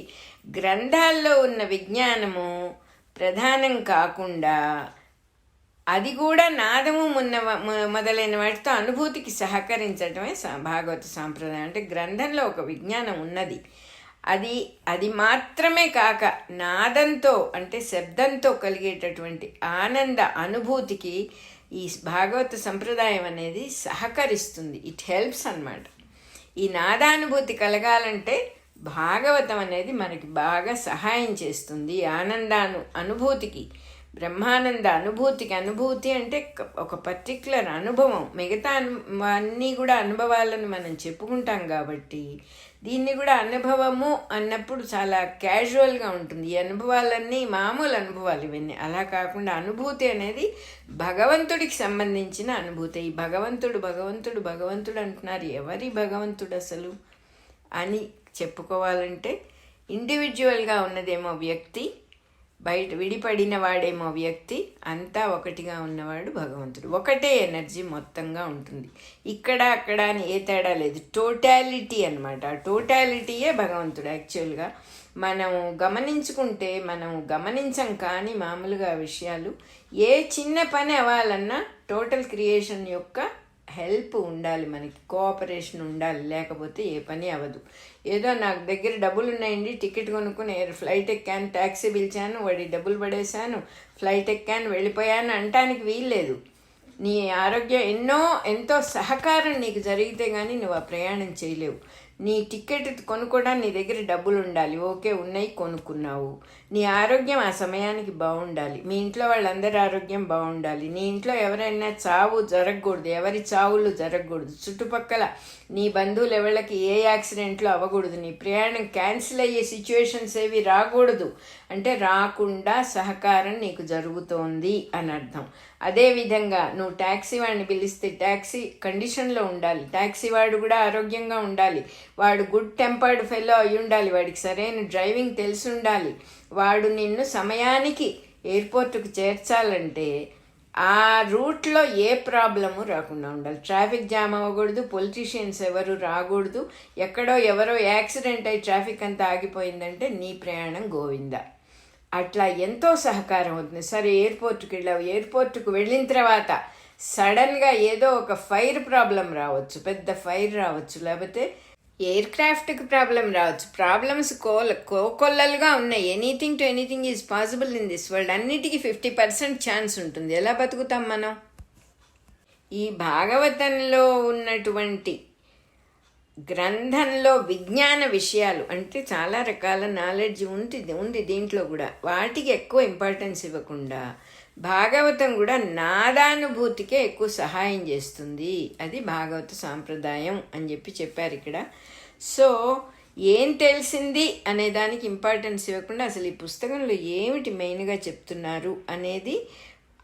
గ్రంథాల్లో ఉన్న విజ్ఞానము ప్రధానం కాకుండా అది కూడా నాదము మొదలైన వాటితో అనుభూతికి సహకరించడమే భాగవత సాంప్రదాయం. అంటే గ్రంథంలో ఒక విజ్ఞానం ఉన్నది, అది మాత్రమే కాక నాదంతో అంటే శబ్దంతో కలిగేటటువంటి ఆనంద అనుభూతికి ఈ భాగవత సంప్రదాయం అనేది సహకరిస్తుంది. ఇట్ హెల్ప్స్ అన్నమాట. ఈ నాదానుభూతి కలగాలంటే భాగవతం అనేది మనకి బాగా సహాయం చేస్తుంది. అనుభూతికి, బ్రహ్మానంద అనుభూతి అంటే ఒక పర్టిక్యులర్ అనుభవం. మిగతా అన్నీ కూడా అనుభవాలను మనం చెప్పుకుంటాం కాబట్టి దీన్ని కూడా అనుభవము అన్నప్పుడు చాలా క్యాజువల్గా ఉంటుంది. ఈ అనుభవాలన్నీ మామూలు అనుభవాలు ఇవన్నీ. అలా కాకుండా అనుభూతి అనేది భగవంతుడికి సంబంధించిన అనుభూతి. ఈ భగవంతుడు అంటున్నారు. ఎవరి భగవంతుడు అసలు అని చెప్పుకోవాలంటే ఇండివిజువల్గా ఉన్నదేమో వ్యక్తి, బయట విడిపడిన వాడేమో వ్యక్తి, అంతా ఒకటిగా ఉన్నవాడు భగవంతుడు. ఒకటే ఎనర్జీ మొత్తంగా ఉంటుంది. ఇక్కడ అక్కడ అని ఏ తేడా లేదు, టోటాలిటీ అన్నమాట. ఆ టోటాలిటీయే భగవంతుడు. యాక్చువల్గా మనం గమనించుకుంటే, మనం గమనించం కానీ మామూలుగా విషయాలు, ఏ చిన్న పని అవ్వాలన్నా టోటల్ క్రియేషన్ యొక్క హెల్ప్ ఉండాలి, మనకి కోఆపరేషన్ ఉండాలి, లేకపోతే ఏ పని అవ్వదు. ఏదో నాకు దగ్గర డబ్బులు ఉన్నాయండి, టికెట్ కొనుక్కుని ఫ్లైట్ ఎక్కాను, ట్యాక్సీ పిలిచాను, వాడి డబ్బులు పడేశాను, ఫ్లైట్ ఎక్కాను, వెళ్ళిపోయాను అంటానికి వీల్లేదు. నీ ఆరోగ్యం ఎంతో సహకారం నీకు జరిగితే కానీ నువ్వు ఆ ప్రయాణం చేయలేవు. నీ టికెట్ కొనుక్కోవడానికి నీ దగ్గర డబ్బులు ఉండాలి, ఓకే ఉన్నాయి, కొనుక్కున్నావు. నీ ఆరోగ్యం ఆ సమయానికి బాగుండాలి, మీ ఇంట్లో వాళ్ళందరి ఆరోగ్యం బాగుండాలి, నీ ఇంట్లో ఎవరైనా చావు జరగకూడదు, ఎవరి చావులు జరగకూడదు, చుట్టుపక్కల నీ బంధువులు ఎవరికి ఏ యాక్సిడెంట్లు అవ్వకూడదు, నీ ప్రయాణం క్యాన్సిల్ అయ్యే సిచ్యువేషన్స్ ఏవి రాకూడదు. అంటే రాకుండా సహకారం నీకు జరుగుతోంది అని అర్థం. అదేవిధంగా నువ్వు ట్యాక్సీ వాడిని పిలిస్తే ట్యాక్సీ కండిషన్లో ఉండాలి, ట్యాక్సీ వాడు కూడా ఆరోగ్యంగా ఉండాలి, వాడు గుడ్ టెంపర్డ్ ఫెలో అయి ఉండాలి, వాడికి సరైన డ్రైవింగ్ తెలిసి ఉండాలి, వాడు నిన్ను సమయానికి ఎయిర్పోర్ట్కి చేర్చాలంటే ఆ రూట్లో ఏ ప్రాబ్లము రాకుండా ఉండాలి. ట్రాఫిక్ జామ్ అవ్వకూడదు, పొలిటీషియన్స్ ఎవరు రాకూడదు. ఎక్కడో ఎవరో యాక్సిడెంట్ అయి ట్రాఫిక్ అంతా ఆగిపోయిందంటే నీ ప్రయాణం గోవిందా. అట్లా ఎంతో సహకారం అవుతుంది. సరే ఎయిర్పోర్ట్కి వెళ్ళావు, ఎయిర్పోర్ట్కి వెళ్ళిన తర్వాత సడన్గా ఏదో ఒక ఫైర్ ప్రాబ్లం రావచ్చు, పెద్ద ఫైర్ రావచ్చు, లేకపోతే ఎయిర్ క్రాఫ్ట్కి ప్రాబ్లం రావచ్చు. ప్రాబ్లమ్స్ కోకొల్లలుగా ఉన్నాయి. Anything to anything is possible in this world. అన్నిటికీ 50% ఛాన్స్ ఉంటుంది. ఎలా బతుకుతాం మనం? ఈ భాగవతంలో ఉన్నటువంటి గ్రంథంలో విజ్ఞాన విషయాలు అంటే చాలా రకాల నాలెడ్జ్ ఉంది దీంట్లో కూడా. వాటికి ఎక్కువ ఇంపార్టెన్స్ ఇవ్వకుండా భాగవతం కూడా నాదానుభూతికే ఎక్కువ సహాయం చేస్తుంది. అది భాగవత సాంప్రదాయం అని చెప్పారు ఇక్కడ. సో ఏం తెలిసింది అనే దానికి ఇంపార్టెన్స్ ఇవ్వకుండా అసలు ఈ పుస్తకంలో ఏమిటి మెయిన్గా చెప్తున్నారు అనేది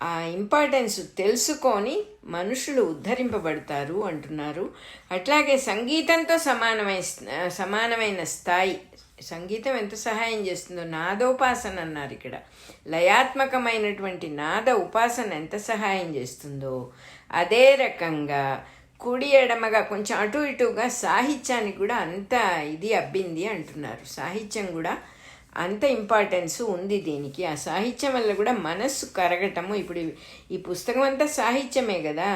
ఆ ఇంపార్టెన్స్ తెలుసుకొని మనుషులు ఉద్ధరింపబడతారు అంటున్నారు. అట్లాగే సంగీతంతో సమానమైన స్థాయి. సంగీతం ఎంత సహాయం చేస్తుందో, నాదోపాసన అన్నారు ఇక్కడ. లయాత్మకమైనటువంటి నాద ఉపాసన ఎంత సహాయం చేస్తుందో అదే రకంగా కుడి ఎడమగా కొంచెం అటు ఇటుగా సాహిత్యానికి కూడా అంత ఇది అబ్బింది అంటున్నారు. సాహిత్యం కూడా అంత ఇంపార్టెన్స్ ఉంది దీనికి. ఆ సాహిత్యం వల్ల కూడా మనస్సు కరగటము. ఇప్పుడు ఈ పుస్తకం అంతా సాహిత్యమే కదా,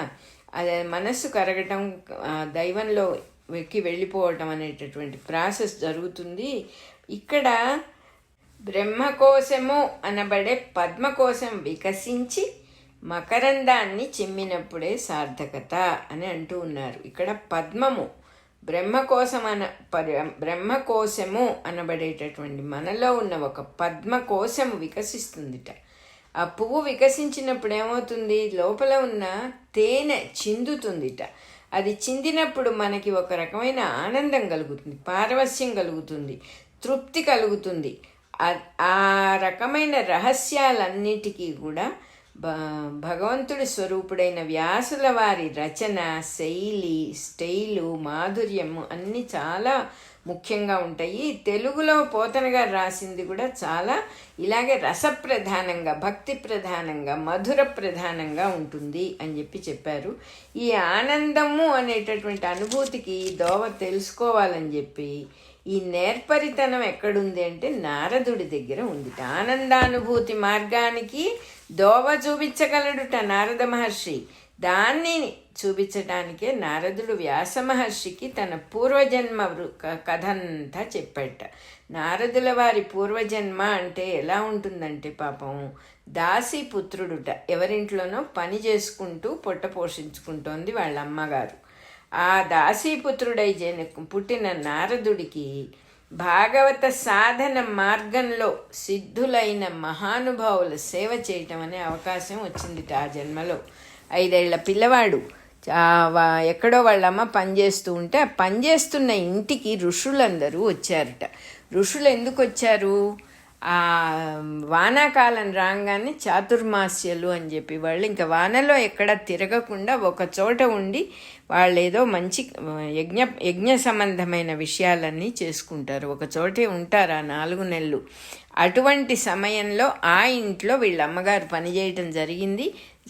అదే మనస్సు కరగటం, దైవంలో వెక్కి వెళ్ళిపోవటం అనేటటువంటి ప్రాసెస్ జరుగుతుంది. ఇక్కడ బ్రహ్మకోశము అనబడే పద్మకోశం వికసించి మకరందాన్ని చిమ్మినప్పుడే సార్థకత అని అంటూ ఉన్నారు. ఇక్కడ పద్మము బ్రహ్మకోశము అనబడేటటువంటి మనలో ఉన్న ఒక పద్మకోశము వికసిస్తుందిట. ఆ పువ్వు వికసించినప్పుడు ఏమవుతుంది, లోపల ఉన్న తేనె చిందుతుందిట. అది చిందినప్పుడు మనకి ఒక రకమైన ఆనందం కలుగుతుంది, పారవస్యం కలుగుతుంది, తృప్తి కలుగుతుంది. ఆ రకమైన రహస్యాలన్నిటికీ కూడా భగవంతుడి స్వరూపుడైన వ్యాసుల వారి రచన శైలి, స్టైలు, మాధుర్యము అన్నీ చాలా ముఖ్యంగా ఉంటాయి. తెలుగులో పోతన గారు రాసింది కూడా చాలా ఇలాగే రసప్రధానంగా, భక్తి ప్రధానంగా, మధుర ప్రధానంగా ఉంటుంది అని చెప్పారు. ఈ ఆనందము అనేటటువంటి అనుభూతికి దోవ తెలుసుకోవాలని చెప్పి ఈ నేర్పరితనం ఎక్కడుంది అంటే నారదుడి దగ్గర ఉంది. ఆనందానుభూతి మార్గానికి దోవ చూపించగలడుట నారద మహర్షి. దాన్ని చూపించటానికే నారదుడు వ్యాస మహర్షికి తన పూర్వజన్మ కథ అంతా చెప్పాట. నారదుల వారి పూర్వజన్మ అంటే ఎలా ఉంటుందంటే పాపం దాసీ పుత్రుడుట. ఎవరింట్లోనో పని చేసుకుంటూ పొట్ట పోషించుకుంటోంది వాళ్ళ అమ్మగారు. ఆ దాసీపుత్రుడై పుట్టిన నారదుడికి భాగవత సాధన మార్గంలో సిద్ధులైన మహానుభావుల సేవ చేయటం అనే అవకాశం వచ్చిందిట ఆ జన్మలో. 5 ఏళ్ల పిల్లవాడు ఎక్కడో వాళ్ళమ్మ పనిచేస్తూ ఉంటే ఆ పనిచేస్తున్న ఇంటికి ఋషులందరూ వచ్చారట. ఋషులు ఎందుకు వచ్చారు? ఆ వానాకాలం రాగానే చాతుర్మాస్యలు అని చెప్పి వాళ్ళు ఇంకా వానలో ఎక్కడ తిరగకుండా ఒక చోట ఉండి వాళ్ళు ఏదో మంచి యజ్ఞ సంబంధమైన విషయాలన్నీ చేసుకుంటారు. ఒక చోటే ఉంటారు ఆ 4 నెలలు. అటువంటి సమయంలో ఆ ఇంట్లో వీళ్ళ అమ్మగారు పనిచేయటం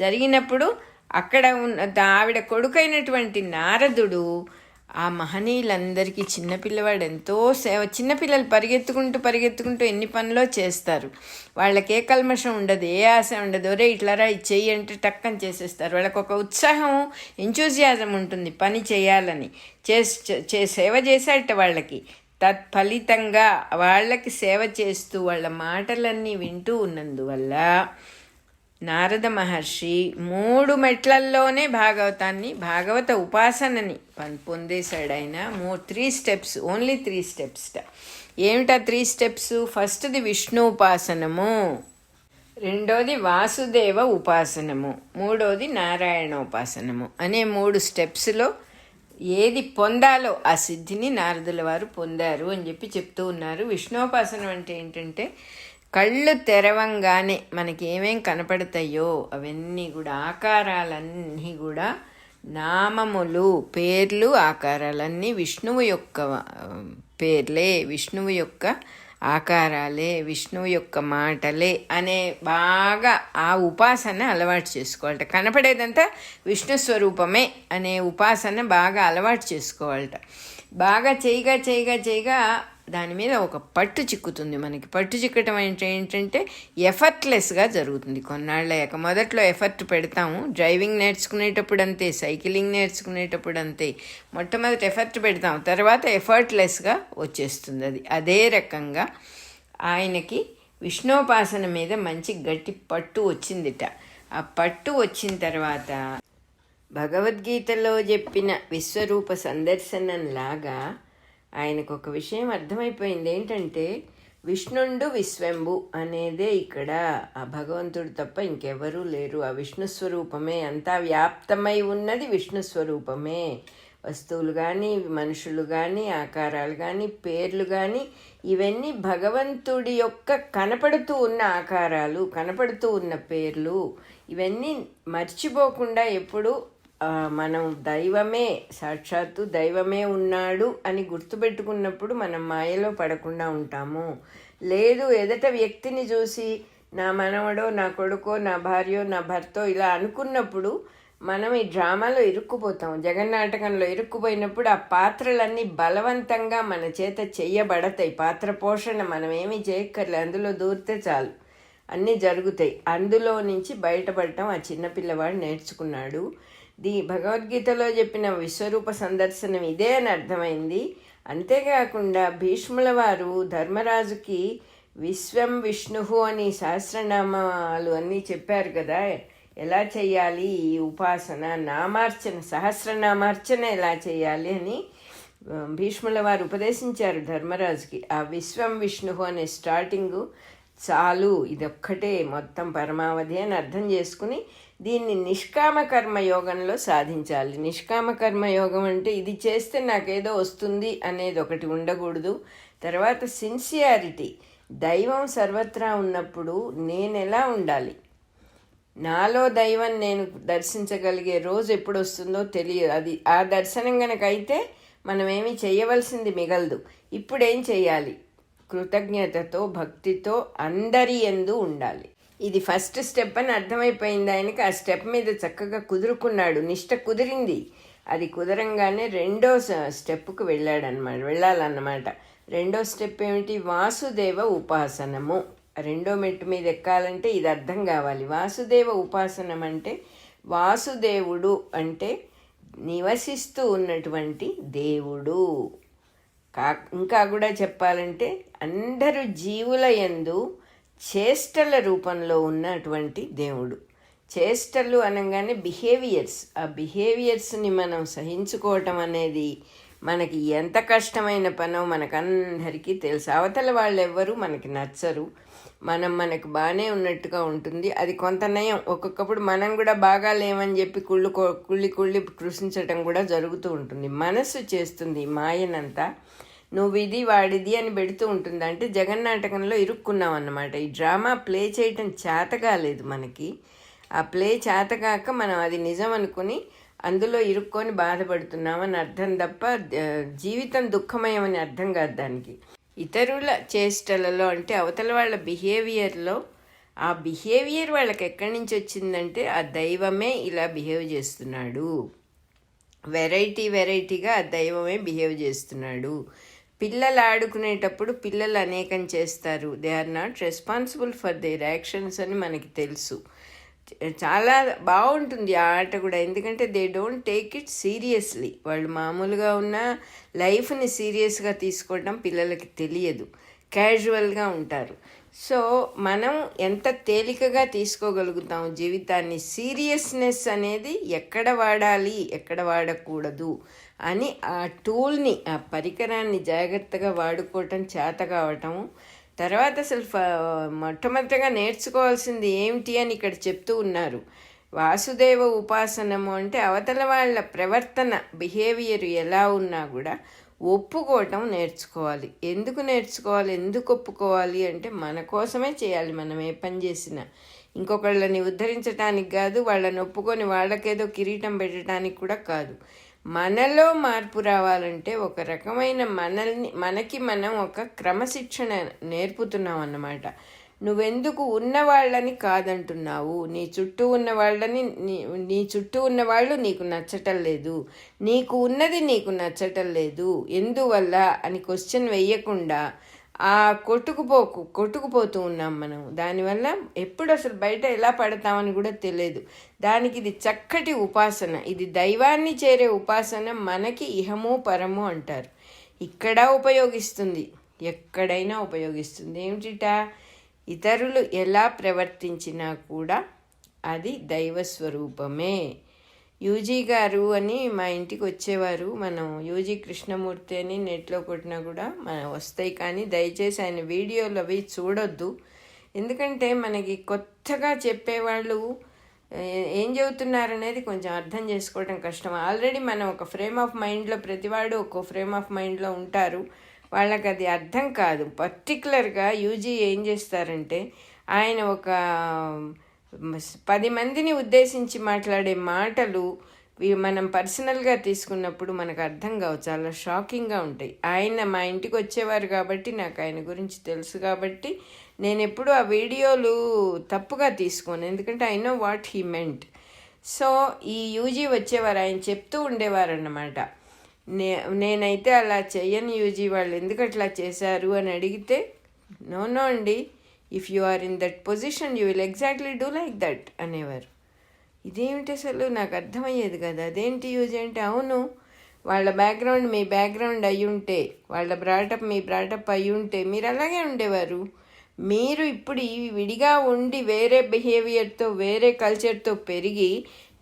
జరిగినప్పుడు అక్కడ ఆవిడ కొడుకైనటువంటి నారదుడు ఆ మహనీయులందరికీ చిన్నపిల్లవాడు ఎంతో సేవ. చిన్నపిల్లలు పరిగెత్తుకుంటూ ఎన్ని పనులో చేస్తారు. వాళ్ళకి ఏ కల్మషం ఉండదు, ఏ ఆశ ఉండదు. ఒరే ఇట్లరా ఇది చెయ్యి అంటే టక్కని చేసేస్తారు. వాళ్ళకు ఒక ఉత్సాహం, ఎంతూజియాజం ఉంటుంది పని చేయాలని. సేవ చేసేట వాళ్ళకి తత్ఫలితంగా వాళ్ళకి సేవ చేస్తూ వాళ్ళ మాటలన్నీ వింటూ ఉన్నందువల్ల నారద మహర్షి 3 మెట్లల్లోనే భాగవత ఉపాసనని పొందేశాడు ఆయన. 3 స్టెప్స్, ఓన్లీ 3 స్టెప్స్. ఏమిటా 3 స్టెప్స్? ఫస్ట్ది విష్ణు ఉపాసనము, రెండోది వాసుదేవ ఉపాసనము, మూడోది నారాయణోపాసనము అనే 3 స్టెప్స్లో ఏది పొందాలో ఆ సిద్ధిని నారదుల వారు పొందారు అని చెప్తూ ఉన్నారు. విష్ణోపాసనం అంటే ఏంటంటే కళ్ళు తెరవంగానే మనకి ఏమేం కనపడతాయో అవన్నీ కూడా ఆకారాలన్నీ కూడా నామములు, పేర్లు, ఆకారాలన్నీ విష్ణువు యొక్క పేర్లే, విష్ణువు యొక్క ఆకారాలే, విష్ణువు యొక్క మాటలే అనే బాగా ఆ ఉపాసన అలవాటు చేసుకోవాలట. కనపడేదంతా విష్ణు స్వరూపమే అనే ఉపాసన బాగా అలవాటు చేసుకోవాలట. బాగా చేయగా దాని మీద ఒక పట్టు చిక్కుతుంది మనకి. పట్టు చిక్కటం అంటే ఏంటంటే ఎఫర్ట్లెస్గా జరుగుతుంది కొన్నాళ్ళయ్యాక. మొదట్లో ఎఫర్ట్ పెడతాము, డ్రైవింగ్ నేర్చుకునేటప్పుడు అంతే, సైక్లింగ్ నేర్చుకునేటప్పుడు అంతే. మొట్టమొదటి ఎఫర్ట్ పెడతాం, తర్వాత ఎఫర్ట్లెస్గా వచ్చేస్తుంది అది. అదే రకంగా ఆయనకి విష్ణోపాసన మీద మంచి గట్టి పట్టు వచ్చిందిట. ఆ పట్టు వచ్చిన తర్వాత భగవద్గీతలో చెప్పిన విశ్వరూప సందర్శనంలాగా ఆయనకు ఒక విషయం అర్థమైపోయింది. ఏంటంటే విష్ణుండు విశ్వంబు అనేదే ఇక్కడ. ఆ భగవంతుడు తప్ప ఇంకెవరూ లేరు. ఆ విష్ణు స్వరూపమే, అంతా వ్యాప్తమై ఉన్నది విష్ణు స్వరూపమే. వస్తువులు కానీ, మనుషులు కానీ, ఆకారాలు కానీ, పేర్లు కానీ, ఇవన్నీ భగవంతుడి యొక్క కనపడుతూ ఉన్న ఆకారాలు, కనపడుతూ ఉన్న పేర్లు. ఇవన్నీ మర్చిపోకుండా ఎప్పుడు మనం దైవమే, సాక్షాత్తు దైవమే ఉన్నాడు అని గుర్తుపెట్టుకున్నప్పుడు మనం మాయలో పడకుండా ఉంటాము. లేదు ఎదుట వ్యక్తిని చూసి నా మనవడో, నా కొడుకో, నా భార్యో, నా భర్తో ఇలా అనుకున్నప్పుడు మనం ఈ డ్రామాలో ఇరుక్కుపోతాం. జగన్నాటకంలో ఇరుక్కుపోయినప్పుడు ఆ పాత్రలన్నీ బలవంతంగా మన చేత చెయ్యబడతాయి. పాత్ర పోషణ మనం ఏమీ చేయక్కర్లే, అందులో దూరితే చాలు అన్నీ జరుగుతాయి. అందులో నుంచి బయటపడటం ఆ చిన్నపిల్లవాడు నేర్చుకున్నాడు. భగవద్గీతలో చెప్పిన విశ్వరూప సందర్శనం ఇదే అని అర్థమైంది. అంతేకాకుండా భీష్ముల వారు ధర్మరాజుకి విశ్వం విష్ణువు అని సహస్రనామాలు అన్నీ చెప్పారు కదా, ఎలా చేయాలి ఈ ఉపాసన, నామార్చన, సహస్రనామార్చన ఎలా చేయాలి అని భీష్ముల వారు ఉపదేశించారు ధర్మరాజుకి. ఆ విశ్వం విష్ణువు అనే స్టార్టింగు చాలు, ఇదొక్కటే మొత్తం పరమావధి అని అర్థం చేసుకుని దీన్ని నిష్కామ కర్మయోగంలో సాధించాలి. నిష్కామ కర్మయోగం అంటే ఇది చేస్తే నాకేదో వస్తుంది అనేది ఒకటి ఉండకూడదు. తర్వాత సిన్సియారిటీ, దైవం సర్వత్రా ఉన్నప్పుడు నేను ఎలా ఉండాలి, నాలో దైవం నేను దర్శించగలిగే రోజు ఎప్పుడు వస్తుందో తెలియదు. అది ఆ దర్శనం కనుక అయితే మనం ఏమీ చేయవలసింది మిగలదు. ఇప్పుడేం చేయాలి, కృతజ్ఞతతో భక్తితో అందరి యందు ఉండాలి. ఇది ఫస్ట్ స్టెప్ అని అర్థమైపోయింది ఆయనకి. ఆ స్టెప్ మీద చక్కగా కుదురుకున్నాడు, నిష్ట కుదిరింది. అది కుదరంగానే రెండో స్టెప్కు వెళ్ళాలన్నమాట. రెండో స్టెప్ ఏమిటి, వాసుదేవ ఉపాసనము. రెండో మెట్టు మీద ఎక్కాలంటే ఇది అర్థం కావాలి. వాసుదేవ ఉపాసనం అంటే వాసుదేవుడు అంటే నివసిస్తూ ఉన్నటువంటి దేవుడు. ఇంకా కూడా చెప్పాలంటే అందరు జీవుల యందు చేష్టల రూపంలో ఉన్నటువంటి దేవుడు. చేష్టలు అనగానే బిహేవియర్స్. ఆ బిహేవియర్స్ని మనం సహించుకోవటం అనేది మనకి ఎంత కష్టమైన పనో మనకందరికీ తెలుసు. అవతల వాళ్ళు ఎవ్వరూ మనకి నచ్చరు, మనకు బాగానే ఉన్నట్టుగా ఉంటుంది. అది కొంత నయం. ఒక్కొక్కప్పుడు మనం కూడా బాగా లేమని చెప్పి కుళ్ళి కృషించటం కూడా జరుగుతూ ఉంటుంది. మనస్సు చేస్తుంది మాయనంతా. నువ్వు ఇది వాడిది అని పెడుతూ ఉంటుంది. అంటే జగన్నాటకంలో ఇరుక్కున్నాం అన్నమాట. ఈ డ్రామా ప్లే చేయటం చేత కాలేదు మనకి. ఆ ప్లే చేతగాక మనం అది నిజం అనుకుని అందులో ఇరుక్కొని బాధపడుతున్నామని అర్థం తప్ప జీవితం దుఃఖమయమని అర్థం కాదు దానికి. ఇతరుల చేష్టలలో అంటే అవతల వాళ్ళ బిహేవియర్లో, ఆ బిహేవియర్ వాళ్ళకి ఎక్కడి నుంచి వచ్చిందంటే ఆ దైవమే ఇలా బిహేవ్ చేస్తున్నాడు, వెరైటీగా ఆ దైవమే బిహేవ్ చేస్తున్నాడు. పిల్లలు ఆడుకునేటప్పుడు పిల్లలు అనేకం చేస్తారు, they are not responsible for their actions అని మనకి తెలుసు. చాలా బాగుంటుంది ఆ ఆట కూడా, ఎందుకంటే they don't take it seriously. వాళ్ళు మామూలుగా ఉన్న లైఫ్ని సీరియస్గా తీసుకోవడం పిల్లలకి తెలియదు, క్యాజువల్గా ఉంటారు. సో మనం ఎంత తేలికగా తీసుకోగలుగుతాం జీవితాన్ని, సీరియస్నెస్ అనేది ఎక్కడ వాడాలి ఎక్కడ వాడకూడదు అని ఆ టూల్ని, ఆ పరికరాన్ని జాగ్రత్తగా వాడుకోవటం చేత కావటం. తర్వాత అసలు మొట్టమొదటిగా నేర్చుకోవాల్సింది ఏమిటి అని ఇక్కడ చెప్తూ ఉన్నారు. వాసుదేవ ఉపాసనము అంటే అవతల వాళ్ళ ప్రవర్తన, బిహేవియర్ ఎలా ఉన్నా కూడా ఒప్పుకోవటం నేర్చుకోవాలి. ఎందుకు నేర్చుకోవాలి, ఎందుకు ఒప్పుకోవాలి అంటే మన కోసమే చేయాలి. మనం ఏ పని చేసినా ఇంకొకళ్ళని ఉద్ధరించడానికి కాదు, వాళ్ళని ఒప్పుకొని వాళ్ళకేదో కిరీటం పెట్టడానికి కూడా కాదు. మనలో మార్పు రావాలంటే ఒక రకమైన మనకి మనం ఒక క్రమశిక్షణ నేర్పుతున్నాం అన్నమాట. నువ్వెందుకు ఉన్నవాళ్ళని కాదంటున్నావు, నీ చుట్టూ ఉన్న వాళ్ళని నీ చుట్టూ ఉన్న వాళ్ళు నీకు నచ్చటం లేదు, నీకు ఉన్నది నీకు నచ్చటం లేదు, ఎందువల్ల అని క్వశ్చన్ వెయ్యకుండా ఆ కొట్టుకుపోతూ ఉన్నాం మనం. దానివల్ల ఎప్పుడు అసలు బయట ఎలా పడతామని కూడా తెలియదు. దానికి ఇది చక్కటి ఉపాసన, ఇది దైవాన్ని చేరే ఉపాసన. మనకి ఇహము పరము అంటారు. ఇక్కడ ఉపయోగిస్తుంది, ఎక్కడైనా ఉపయోగిస్తుంది. ఏమిటిట? ఇతరులు ఎలా ప్రవర్తించినా కూడా అది దైవస్వరూపమే. యూజీ గారు అని మా ఇంటికి వచ్చేవారు. మనం యూజీ కృష్ణమూర్తి అని నెట్లో కొట్టినా కూడా మనం వస్తాయి, కానీ దయచేసి ఆయన వీడియోలు అవి చూడొద్దు. ఎందుకంటే మనకి కొత్తగా చెప్పేవాళ్ళు ఏం చెబుతున్నారనేది కొంచెం అర్థం చేసుకోవడం కష్టం. ఆల్రెడీ మనం ఒక ఫ్రేమ్ ఆఫ్ మైండ్లో, ప్రతివాడు ఒక్కో ఫ్రేమ్ ఆఫ్ మైండ్లో ఉంటారు, వాళ్ళకి అది అర్థం కాదు. పర్టికులర్గా యూజీ ఏం చేస్తారంటే, ఆయన ఒక 10 మందిని ఉద్దేశించి మాట్లాడే మాటలు మనం పర్సనల్గా తీసుకున్నప్పుడు మనకు అర్థం కావు, చాలా షాకింగ్గా ఉంటాయి. ఆయన మా ఇంటికి వచ్చేవారు కాబట్టి నాకు ఆయన గురించి తెలుసు కాబట్టి నేను ఎప్పుడు ఆ వీడియోలు తప్పుగా తీసుకోను, ఎందుకంటే I know what he meant. So ఈ యూజీ వచ్చేవారు, ఆయన చెప్తూ ఉండేవారు అన్నమాట. నేనైతే అలా చెయ్యను యూజీ, వాళ్ళు ఎందుకు అట్లా చేశారు అని అడిగితే, నో అండి, if you are in that position you will exactly do like that అనేవారు. ఇదేమిటి అసలు నాకు అర్థమయ్యేది కదా, అదేంటి యూజ్ అంటే, అవును వాళ్ళ బ్యాక్గ్రౌండ్ మీ బ్యాక్గ్రౌండ్ అయి ఉంటే, వాళ్ళ బ్రాటప్ మీ బ్రాటప్ అయి ఉంటే మీరు అలాగే ఉండేవారు. మీరు ఇప్పుడు ఈ విడిగా ఉండి వేరే బిహేవియర్తో, వేరే కల్చర్తో పెరిగి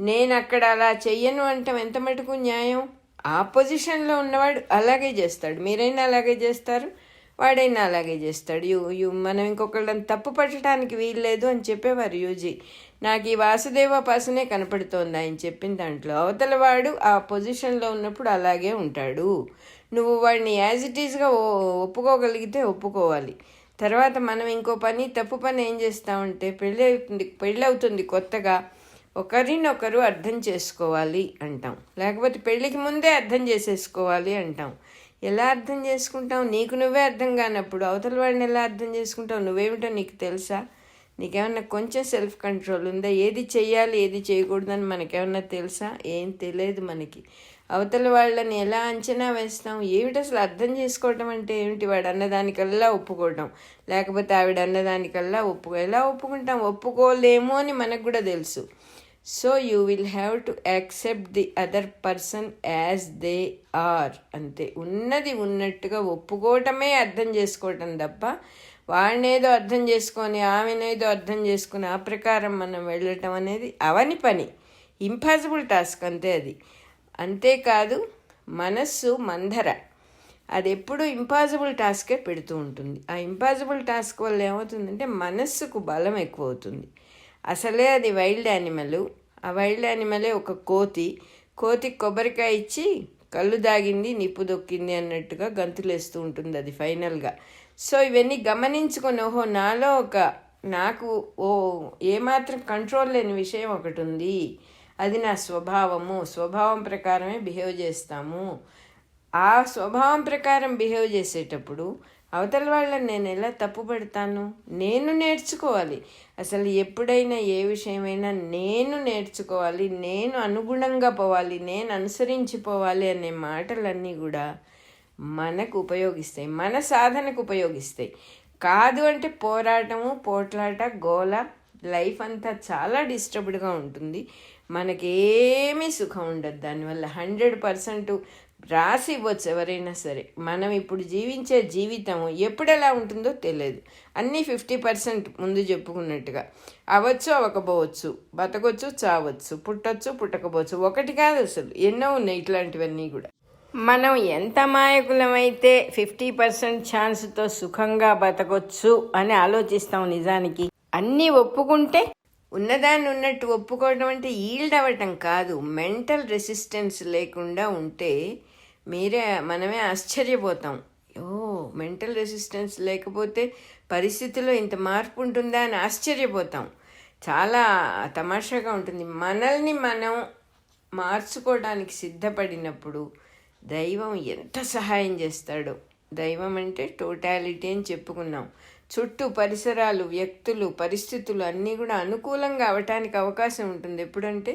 నేను అక్కడ అలా చెయ్యను అంటాం ఎంత మటుకు న్యాయం? ఆ పొజిషన్లో ఉన్నవాడు అలాగే చేస్తాడు, మీరైనా అలాగే చేస్తారు, వాడైనా అలాగే చేస్తాడు. మనం ఇంకొకళ్ళని తప్పు పట్టడానికి వీల్లేదు అని చెప్పేవారు యూజీ. నాకు ఈ వాసుదేవోపాసనే కనపడుతోంది ఆయన చెప్పిన దాంట్లో. అవతల వాడు ఆ పొజిషన్లో ఉన్నప్పుడు అలాగే ఉంటాడు, నువ్వు వాడిని యాజ్ ఇట్ ఈజ్గా ఒప్పుకోగలిగితే ఒప్పుకోవాలి. తర్వాత మనం ఇంకో తప్పు పని ఏం చేస్తామంటే, పెళ్ళి అవుతుంది కొత్తగా, ఒకరినొకరు అర్థం చేసుకోవాలి అంటాం, లేకపోతే పెళ్ళికి ముందే అర్థం చేసేసుకోవాలి అంటాం. ఎలా అర్థం చేసుకుంటావు? నీకు నువ్వే అర్థం కానప్పుడు అవతల వాడిని ఎలా అర్థం చేసుకుంటావు? నువ్వేమిటో నీకు తెలుసా? నీకేమన్నా కొంచెం సెల్ఫ్ కంట్రోల్ ఉందా? ఏది చెయ్యాలి ఏది చేయకూడదని మనకేమన్నా తెలుసా? ఏం తెలియదు మనకి. అవతల వాళ్ళని ఎలా అంచనా వేస్తాం? ఏమిటి అసలు అర్థం చేసుకోవటం అంటే ఏమిటి? వాడు అన్నదానికల్లా ఒప్పుకోవటం, లేకపోతే ఆవిడ అన్నదానికల్లా ఎలా ఒప్పుకుంటాం? ఒప్పుకోలేము అని మనకు కూడా తెలుసు. So you will have to accept the other person as they are. అంతే, ఉన్నది ఉన్నట్టుగా ఒప్పుకోవటమే అర్థం చేసుకోవటం తప్ప వాడినేదో అర్థం చేసుకొని ఆమెనేదో అర్థం చేసుకుని ఆ ప్రకారం మనం వెళ్ళటం అనేది అవని పని, ఇంపాసిబుల్ టాస్క్ అంతే అది. అంతేకాదు మనస్సు మందర, అది ఎప్పుడు ఇంపాసిబుల్ టాస్కే పెడుతూ ఉంటుంది. ఆ ఇంపాసిబుల్ టాస్క్ వల్ల ఏమవుతుందంటే మనస్సుకు బలం ఎక్కువ అవుతుంది. అసలే అది వైల్డ్ యానిమల్. ఆ వైల్డ్ యానిమలే ఒక కోతికి కొబ్బరికాయ ఇచ్చి కళ్ళు దాగింది నిప్పు దొక్కింది అన్నట్టుగా గంతులేస్తూ ఉంటుంది అది ఫైనల్గా. సో ఇవన్నీ గమనించుకొని, ఓహో నాలో నాకు ఏమాత్రం కంట్రోల్ లేని విషయం ఒకటి ఉంది, అది నా స్వభావం ప్రకారమే బిహేవ్ చేస్తాము. ఆ స్వభావం ప్రకారం బిహేవ్ చేసేటప్పుడు అవతల వాళ్ళని నేను ఎలా తప్పు పెడతాను? నేను నేర్చుకోవాలి. అసలు ఎప్పుడైనా ఏ విషయమైనా నేను నేర్చుకోవాలి, నేను అనుగుణంగా పోవాలి, నేను అనుసరించిపోవాలి అనే మాటలన్నీ కూడా మనకు ఉపయోగిస్తాయి, మన సాధనకు ఉపయోగిస్తాయి. కాదు అంటే పోట్లాట, గోల, లైఫ్ అంతా చాలా డిస్టర్బ్డ్గా ఉంటుంది. మనకేమీ సుఖం ఉండదు దానివల్ల. 100% రాసి ఇవ్వచ్చు ఎవరైనా సరే. మనం ఇప్పుడు జీవించే జీవితం ఎప్పుడెలా ఉంటుందో తెలియదు. అన్నీ 50% ముందు చెప్పుకున్నట్టుగా అవ్వచ్చు, అవ్వకపోవచ్చు, బతకొచ్చు, చావచ్చు, పుట్టచ్చు, పుట్టకపోవచ్చు. ఒకటి కాదు అసలు, ఎన్నో ఉన్నాయి ఇట్లాంటివన్నీ కూడా. మనం ఎంత మాయకులమైతే 50% ఛాన్స్తో సుఖంగా బతకొచ్చు అని ఆలోచిస్తాం. నిజానికి అన్నీ ఒప్పుకుంటే, ఉన్నదాన్ని ఉన్నట్టు ఒప్పుకోవడం అంటే ఈల్డ్ అవ్వటం కాదు, మెంటల్ రెసిస్టెన్స్ లేకుండా ఉంటే మనమే ఆశ్చర్యపోతాం. మెంటల్ రెసిస్టెన్స్ లేకపోతే పరిస్థితిలో ఇంత మార్పు ఉంటుందా అని ఆశ్చర్యపోతాం. చాలా తమాషాగా ఉంటుంది. మనల్ని మనం మార్చుకోవడానికి సిద్ధపడినప్పుడు దైవం ఎంత సహాయం చేస్తాడో. దైవం అంటే టోటాలిటీ అని చెప్పుకున్నాం. చుట్టూ పరిసరాలు, వ్యక్తులు, పరిస్థితులు అన్నీ కూడా అనుకూలంగా అవటానికి అవకాశం ఉంటుంది. ఎప్పుడంటే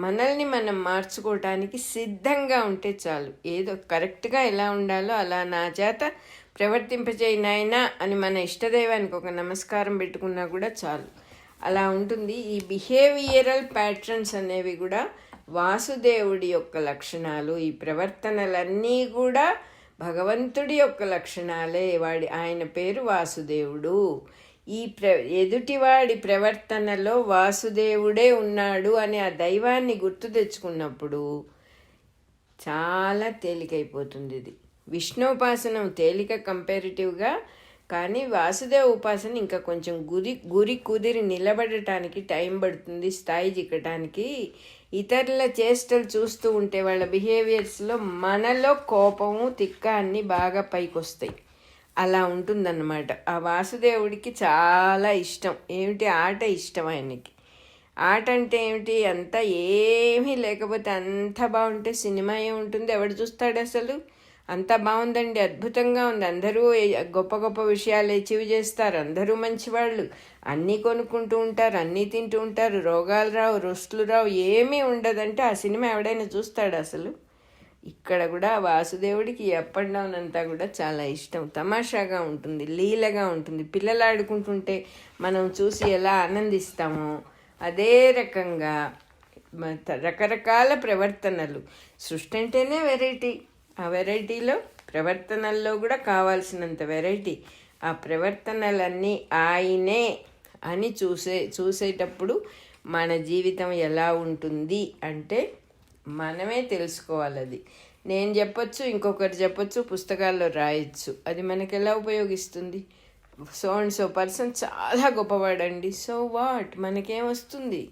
మనల్ని మనం మార్చుకోవటానికి సిద్ధంగా ఉంటే చాలు. ఏదో కరెక్ట్గా ఎలా ఉండాలో అలా నా చేత ప్రవర్తింపచేయి నాయనా అని మన ఇష్టదైవానికి ఒక నమస్కారం పెట్టుకున్నా కూడా చాలు. అలా ఉంటుంది. ఈ బిహేవియరల్ ప్యాటర్న్స్ అనేవి కూడా వాసుదేవుడి యొక్క లక్షణాలు. ఈ ప్రవర్తనలన్నీ కూడా భగవంతుడి యొక్క లక్షణాలే. ఆయన పేరు వాసుదేవుడు. ఈ ఎదుటివాడి ప్రవర్తనలో వాసుదేవుడే ఉన్నాడు అని ఆ దైవాన్ని గుర్తు తెచ్చుకున్నప్పుడు చాలా తేలికైపోతుంది. ఇది విష్ణుపాసనం తేలిక కంపారిటివ్గా, కానీ వాసుదేవ ఉపాసన ఇంకా కొంచెం గురి కుదిరి నిలబడటానికి టైం పడుతుంది. స్థాయి చిక్కటానికి ఇతరుల చేష్టలు చూస్తూ ఉంటే వాళ్ళ బిహేవియర్స్లో మనలో కోపము, తిక్క అన్నీ బాగా పైకి వస్తాయి. అలా ఉంటుందన్నమాట. ఆ వాసుదేవుడికి చాలా ఇష్టం ఏమిటి? ఆట ఇష్టం ఆయనకి. ఆట అంటే ఏమిటి? అంతా ఏమీ లేకపోతే అంత బాగుంటే సినిమా ఏముంటుంది? ఎవడు చూస్తాడు అసలు? అంతా బాగుందండి, అద్భుతంగా ఉంది, అందరూ గొప్ప గొప్ప విషయాలు అచీవ్ చేస్తారు, అందరూ మంచివాళ్ళు, అన్నీ కొనుక్కుంటూ ఉంటారు, అన్నీ తింటూ ఉంటారు, రోగాలు రావు, రొస్టులు రావు, ఏమీ ఉండదంటే ఆ సినిమా ఎవడైనా చూస్తాడు అసలు? ఇక్కడ కూడా వాసుదేవుడికి అప్ అండ్ డౌన్ అంతా కూడా చాలా ఇష్టం. తమాషాగా ఉంటుంది, లీలగా ఉంటుంది. పిల్లలు ఆడుకుంటుంటే మనం చూసి ఎలా ఆనందిస్తామో అదే రకంగా రకరకాల ప్రవర్తనలు. సృష్టి అంటేనే వెరైటీ. ఆ వెరైటీలో ప్రవర్తనల్లో కూడా కావాల్సినంత వెరైటీ. ఆ ప్రవర్తనలన్నీ ఆయనే అని చూసేటప్పుడు మన జీవితం ఎలా ఉంటుంది అంటే మనమే తెలుసుకోవాలి. అది నేను చెప్పొచ్చు, ఇంకొకరు చెప్పొచ్చు, పుస్తకాల్లో రాయొచ్చు. అది మనకి ఎలా ఉపయోగిస్తుంది? సో అండ్ సో పర్సన్ చాలా గొప్పవాడండి, సో వాట్, మనకేమొస్తుంది?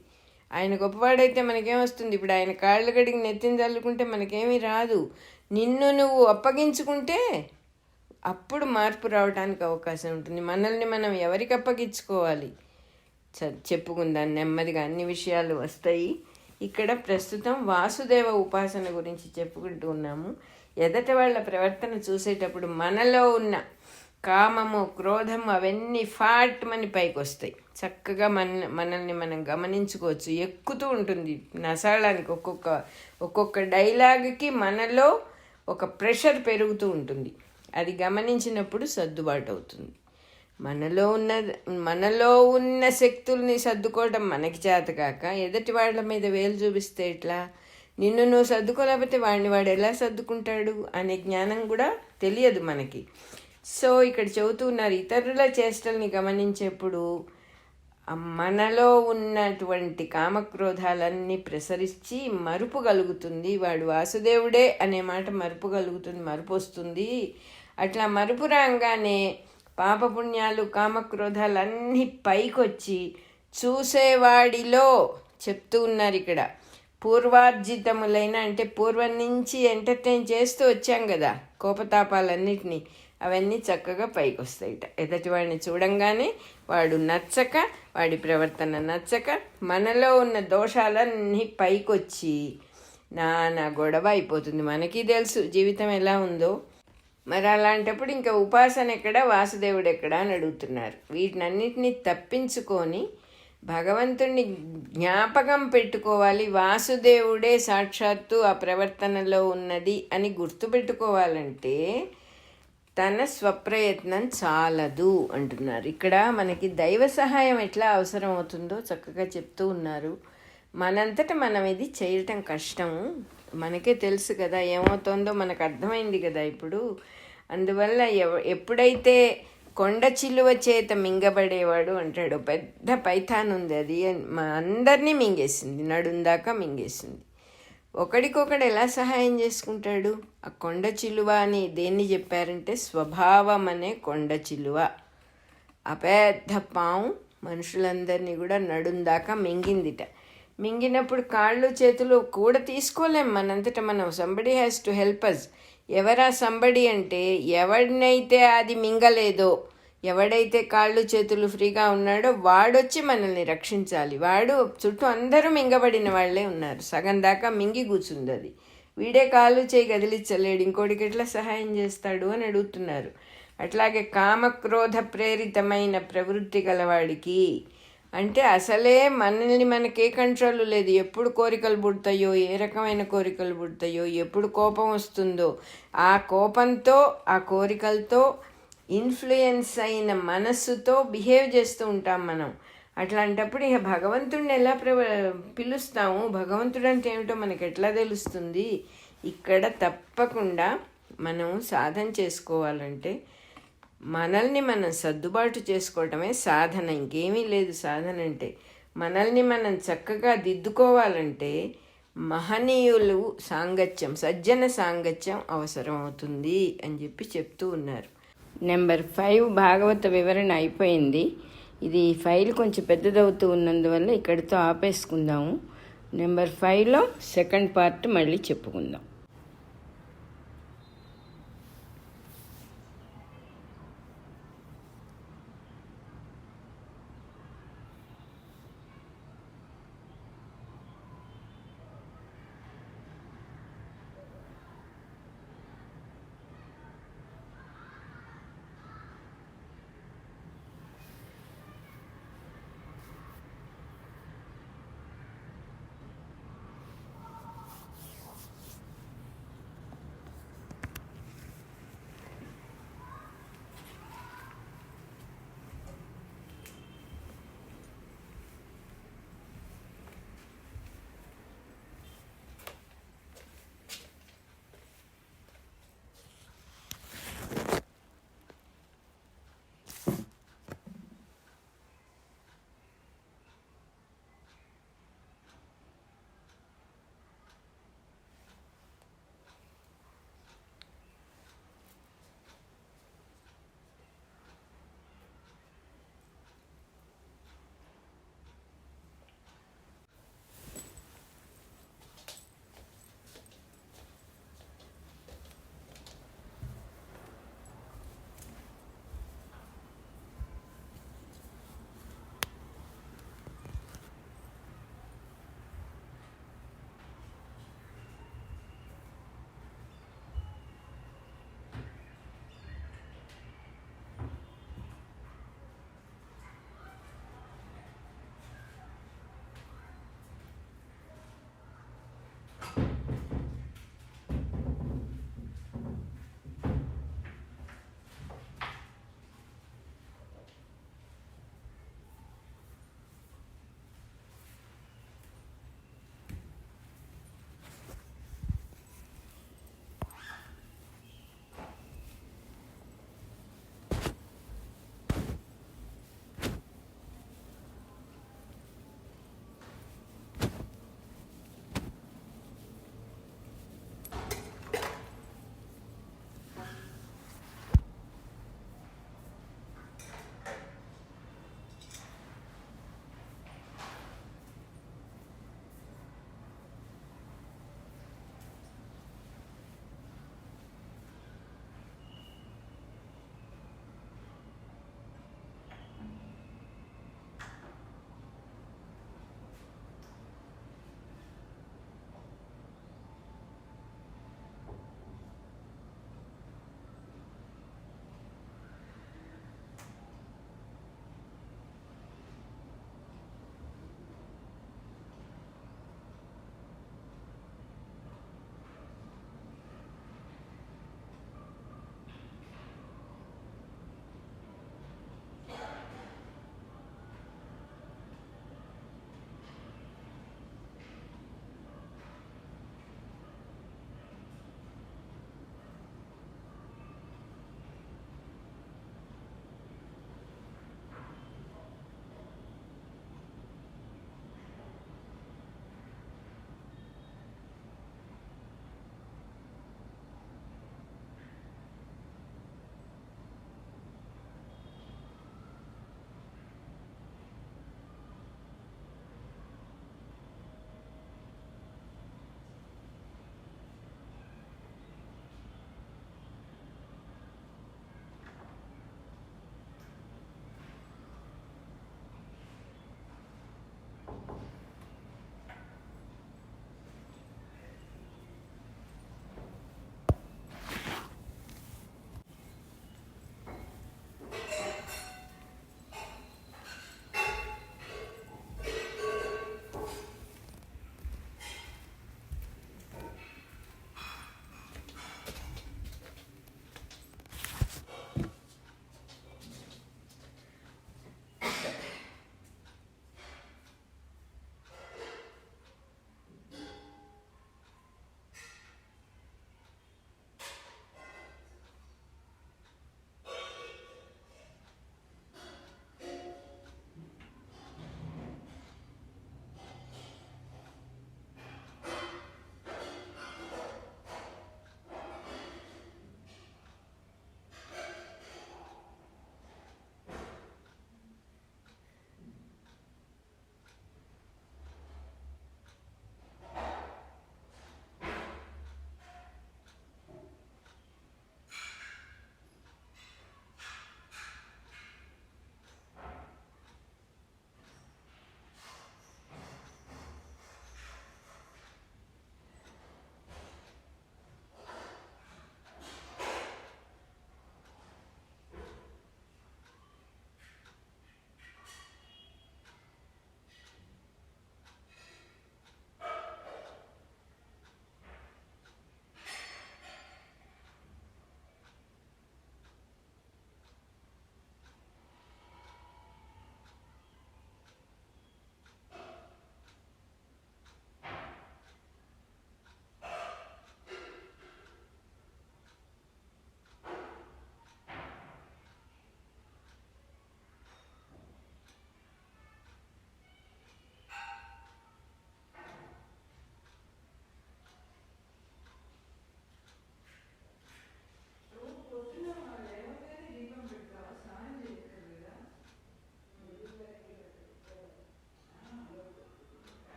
ఆయన గొప్పవాడైతే మనకేమొస్తుంది? ఇప్పుడు ఆయన కాళ్ళు గడికి నెత్తిని చల్లుకుంటే మనకేమీ రాదు. నిన్ను నువ్వు అప్పగించుకుంటే అప్పుడు మార్పు రావడానికి అవకాశం ఉంటుంది. మనల్ని మనం ఎవరికి అప్పగించుకోవాలి? చెప్పుకుందాం నెమ్మదిగా, అన్ని విషయాలు వస్తాయి. ఇక్కడ ప్రస్తుతం వాసుదేవ ఉపాసన గురించి చెప్పుకుంటూ ఉన్నాము. ఎదటి వాళ్ళ ప్రవర్తన చూసేటప్పుడు మనలో ఉన్న కామము, క్రోధము అవన్నీ ఫాట్మని పైకి వస్తాయి. చక్కగా మనల్ని మనం గమనించుకోవచ్చు. ఎక్కుతూ ఉంటుంది నసాళానికి. ఒక్కొక్క డైలాగ్కి మనలో ఒక ప్రెషర్ పెరుగుతూ ఉంటుంది. అది గమనించినప్పుడు సర్దుబాటు అవుతుంది. మనలో ఉన్న శక్తుల్ని సర్దుకోవడం మనకి చేత కాక ఎదుటి వాళ్ళ మీద వేలు చూపిస్తే ఎట్లా? నిన్ను నువ్వు సర్దుకోలేకపోతే వాడు ఎలా సర్దుకుంటాడు అనే జ్ఞానం కూడా తెలియదు మనకి. సో ఇక్కడ చెబుతూ ఉన్నారు, ఇతరుల చేష్టల్ని గమనించేప్పుడు మనలో ఉన్నటువంటి కామక్రోధాలన్నీ ప్రసరించి మరుపు కలుగుతుంది. వాడు వాసుదేవుడే అనే మాట మరుపు కలుగుతుంది, మరుపు వస్తుంది. అట్లా మరుపు రాగానే పాపపుణ్యాలు, కామక్రోధాలన్నీ పైకొచ్చి చూసేవాడిలో చెప్తూ ఉన్నారు ఇక్కడ పూర్వార్జితములైన, అంటే పూర్వం నుంచి ఎంటర్టైన్ చేస్తూ వచ్చాం కదా కోపతాపాలన్నిటినీ, అవన్నీ చక్కగా పైకి వస్తాయిట. ఎదుటివాడిని చూడంగానే వాడు నచ్చక, వాడి ప్రవర్తన నచ్చక మనలో ఉన్న దోషాలన్నీ పైకొచ్చి నానా గొడవ అయిపోతుంది. మనకి తెలుసు జీవితం ఎలా ఉందో. మరి అలాంటప్పుడు ఇంకా ఉపాసన ఎక్కడ, వాసుదేవుడు ఎక్కడ అని అడుగుతున్నారు. వీటినన్నిటినీ తప్పించుకొని భగవంతుణ్ణి జ్ఞాపకం పెట్టుకోవాలి. వాసుదేవుడే సాక్షాత్తు ఆ ప్రవర్తనలో ఉన్నది అని గుర్తుపెట్టుకోవాలంటే తన స్వప్రయత్నం చాలదు అంటున్నారు. ఇక్కడ మనకి దైవ సహాయం ఎట్లా అవసరం అవుతుందో చక్కగా చెప్తూ ఉన్నారు. మనంతటా మనం ఇది చేయటం కష్టము, మనకే తెలుసు కదా ఏమవుతుందో, మనకు అర్థమైంది కదా ఇప్పుడు. అందువల్ల ఎప్పుడైతే కొండ చిలువ చేత మింగబడేవాడు అంటాడు, పెద్ద పైథాన్ ఉంది, అది అందరినీ మింగేసింది, నడుందాకా మింగేసింది. ఒకడికొకడు ఎలా సహాయం చేసుకుంటాడు? ఆ కొండ చిలువ అని దేన్ని చెప్పారంటే స్వభావం అనే కొండ చిలువ. ఆ పెద్ద పాము మనుషులందరినీ కూడా నడుందాకా మింగిందిట. మింగినప్పుడు కాళ్ళు చేతులు కూడా తీసుకోలేం మనంతటా మనం. Somebody has to help us. ఎవరా సంబడి అంటే ఎవడినైతే అది మింగలేదో, ఎవడైతే కాళ్ళు చేతులు ఫ్రీగా ఉన్నాడో వాడొచ్చి మనల్ని రక్షించాలి. వాడు చుట్టూ అందరూ మింగబడిన వాళ్ళే ఉన్నారు, సగం దాకా మింగి కూర్చుంది అది. వీడే కాళ్ళు చేయి కదిలించలేడు, ఇంకోటికి ఎట్లా సహాయం చేస్తాడు అని అడుగుతున్నారు. అట్లాగే కామక్రోధ ప్రేరితమైన ప్రవృత్తి గలవాడికి, అంటే అసలే మనల్ని మనకే కంట్రోల్ లేదు, ఎప్పుడు కోరికలు పుడతాయో, ఏ రకమైన కోరికలు పుడతాయో, ఎప్పుడు కోపం వస్తుందో, ఆ కోపంతో ఆ కోరికలతో ఇన్ఫ్లుయెన్స్ అయిన మనస్సుతో బిహేవ్ చేస్తూ ఉంటాం మనం. అట్లాంటప్పుడు ఇక భగవంతుడిని ఎలా పిలుస్తాము? భగవంతుడు అంటే ఏమిటో మనకి ఎట్లా తెలుస్తుంది? ఇక్కడ తప్పకుండా మనం సాధన చేసుకోవాలంటే మనల్ని మనం సర్దుబాటు చేసుకోవటమే సాధన, ఇంకేమీ లేదు. సాధన అంటే మనల్ని మనం చక్కగా దిద్దుకోవాలంటే మహనీయులు సాంగత్యం, సజ్జన సాంగత్యం అవసరం అవుతుంది అని చెప్తూ ఉన్నారు. నెంబర్ 5 భాగవత వివరణ అయిపోయింది. ఇది ఫైల్ కొంచెం పెద్దదవుతూ ఉన్నందువల్ల ఇక్కడితో ఆపేసుకుందాము. నెంబర్ 5లో సెకండ్ పార్ట్ మళ్ళీ చెప్పుకుందాం.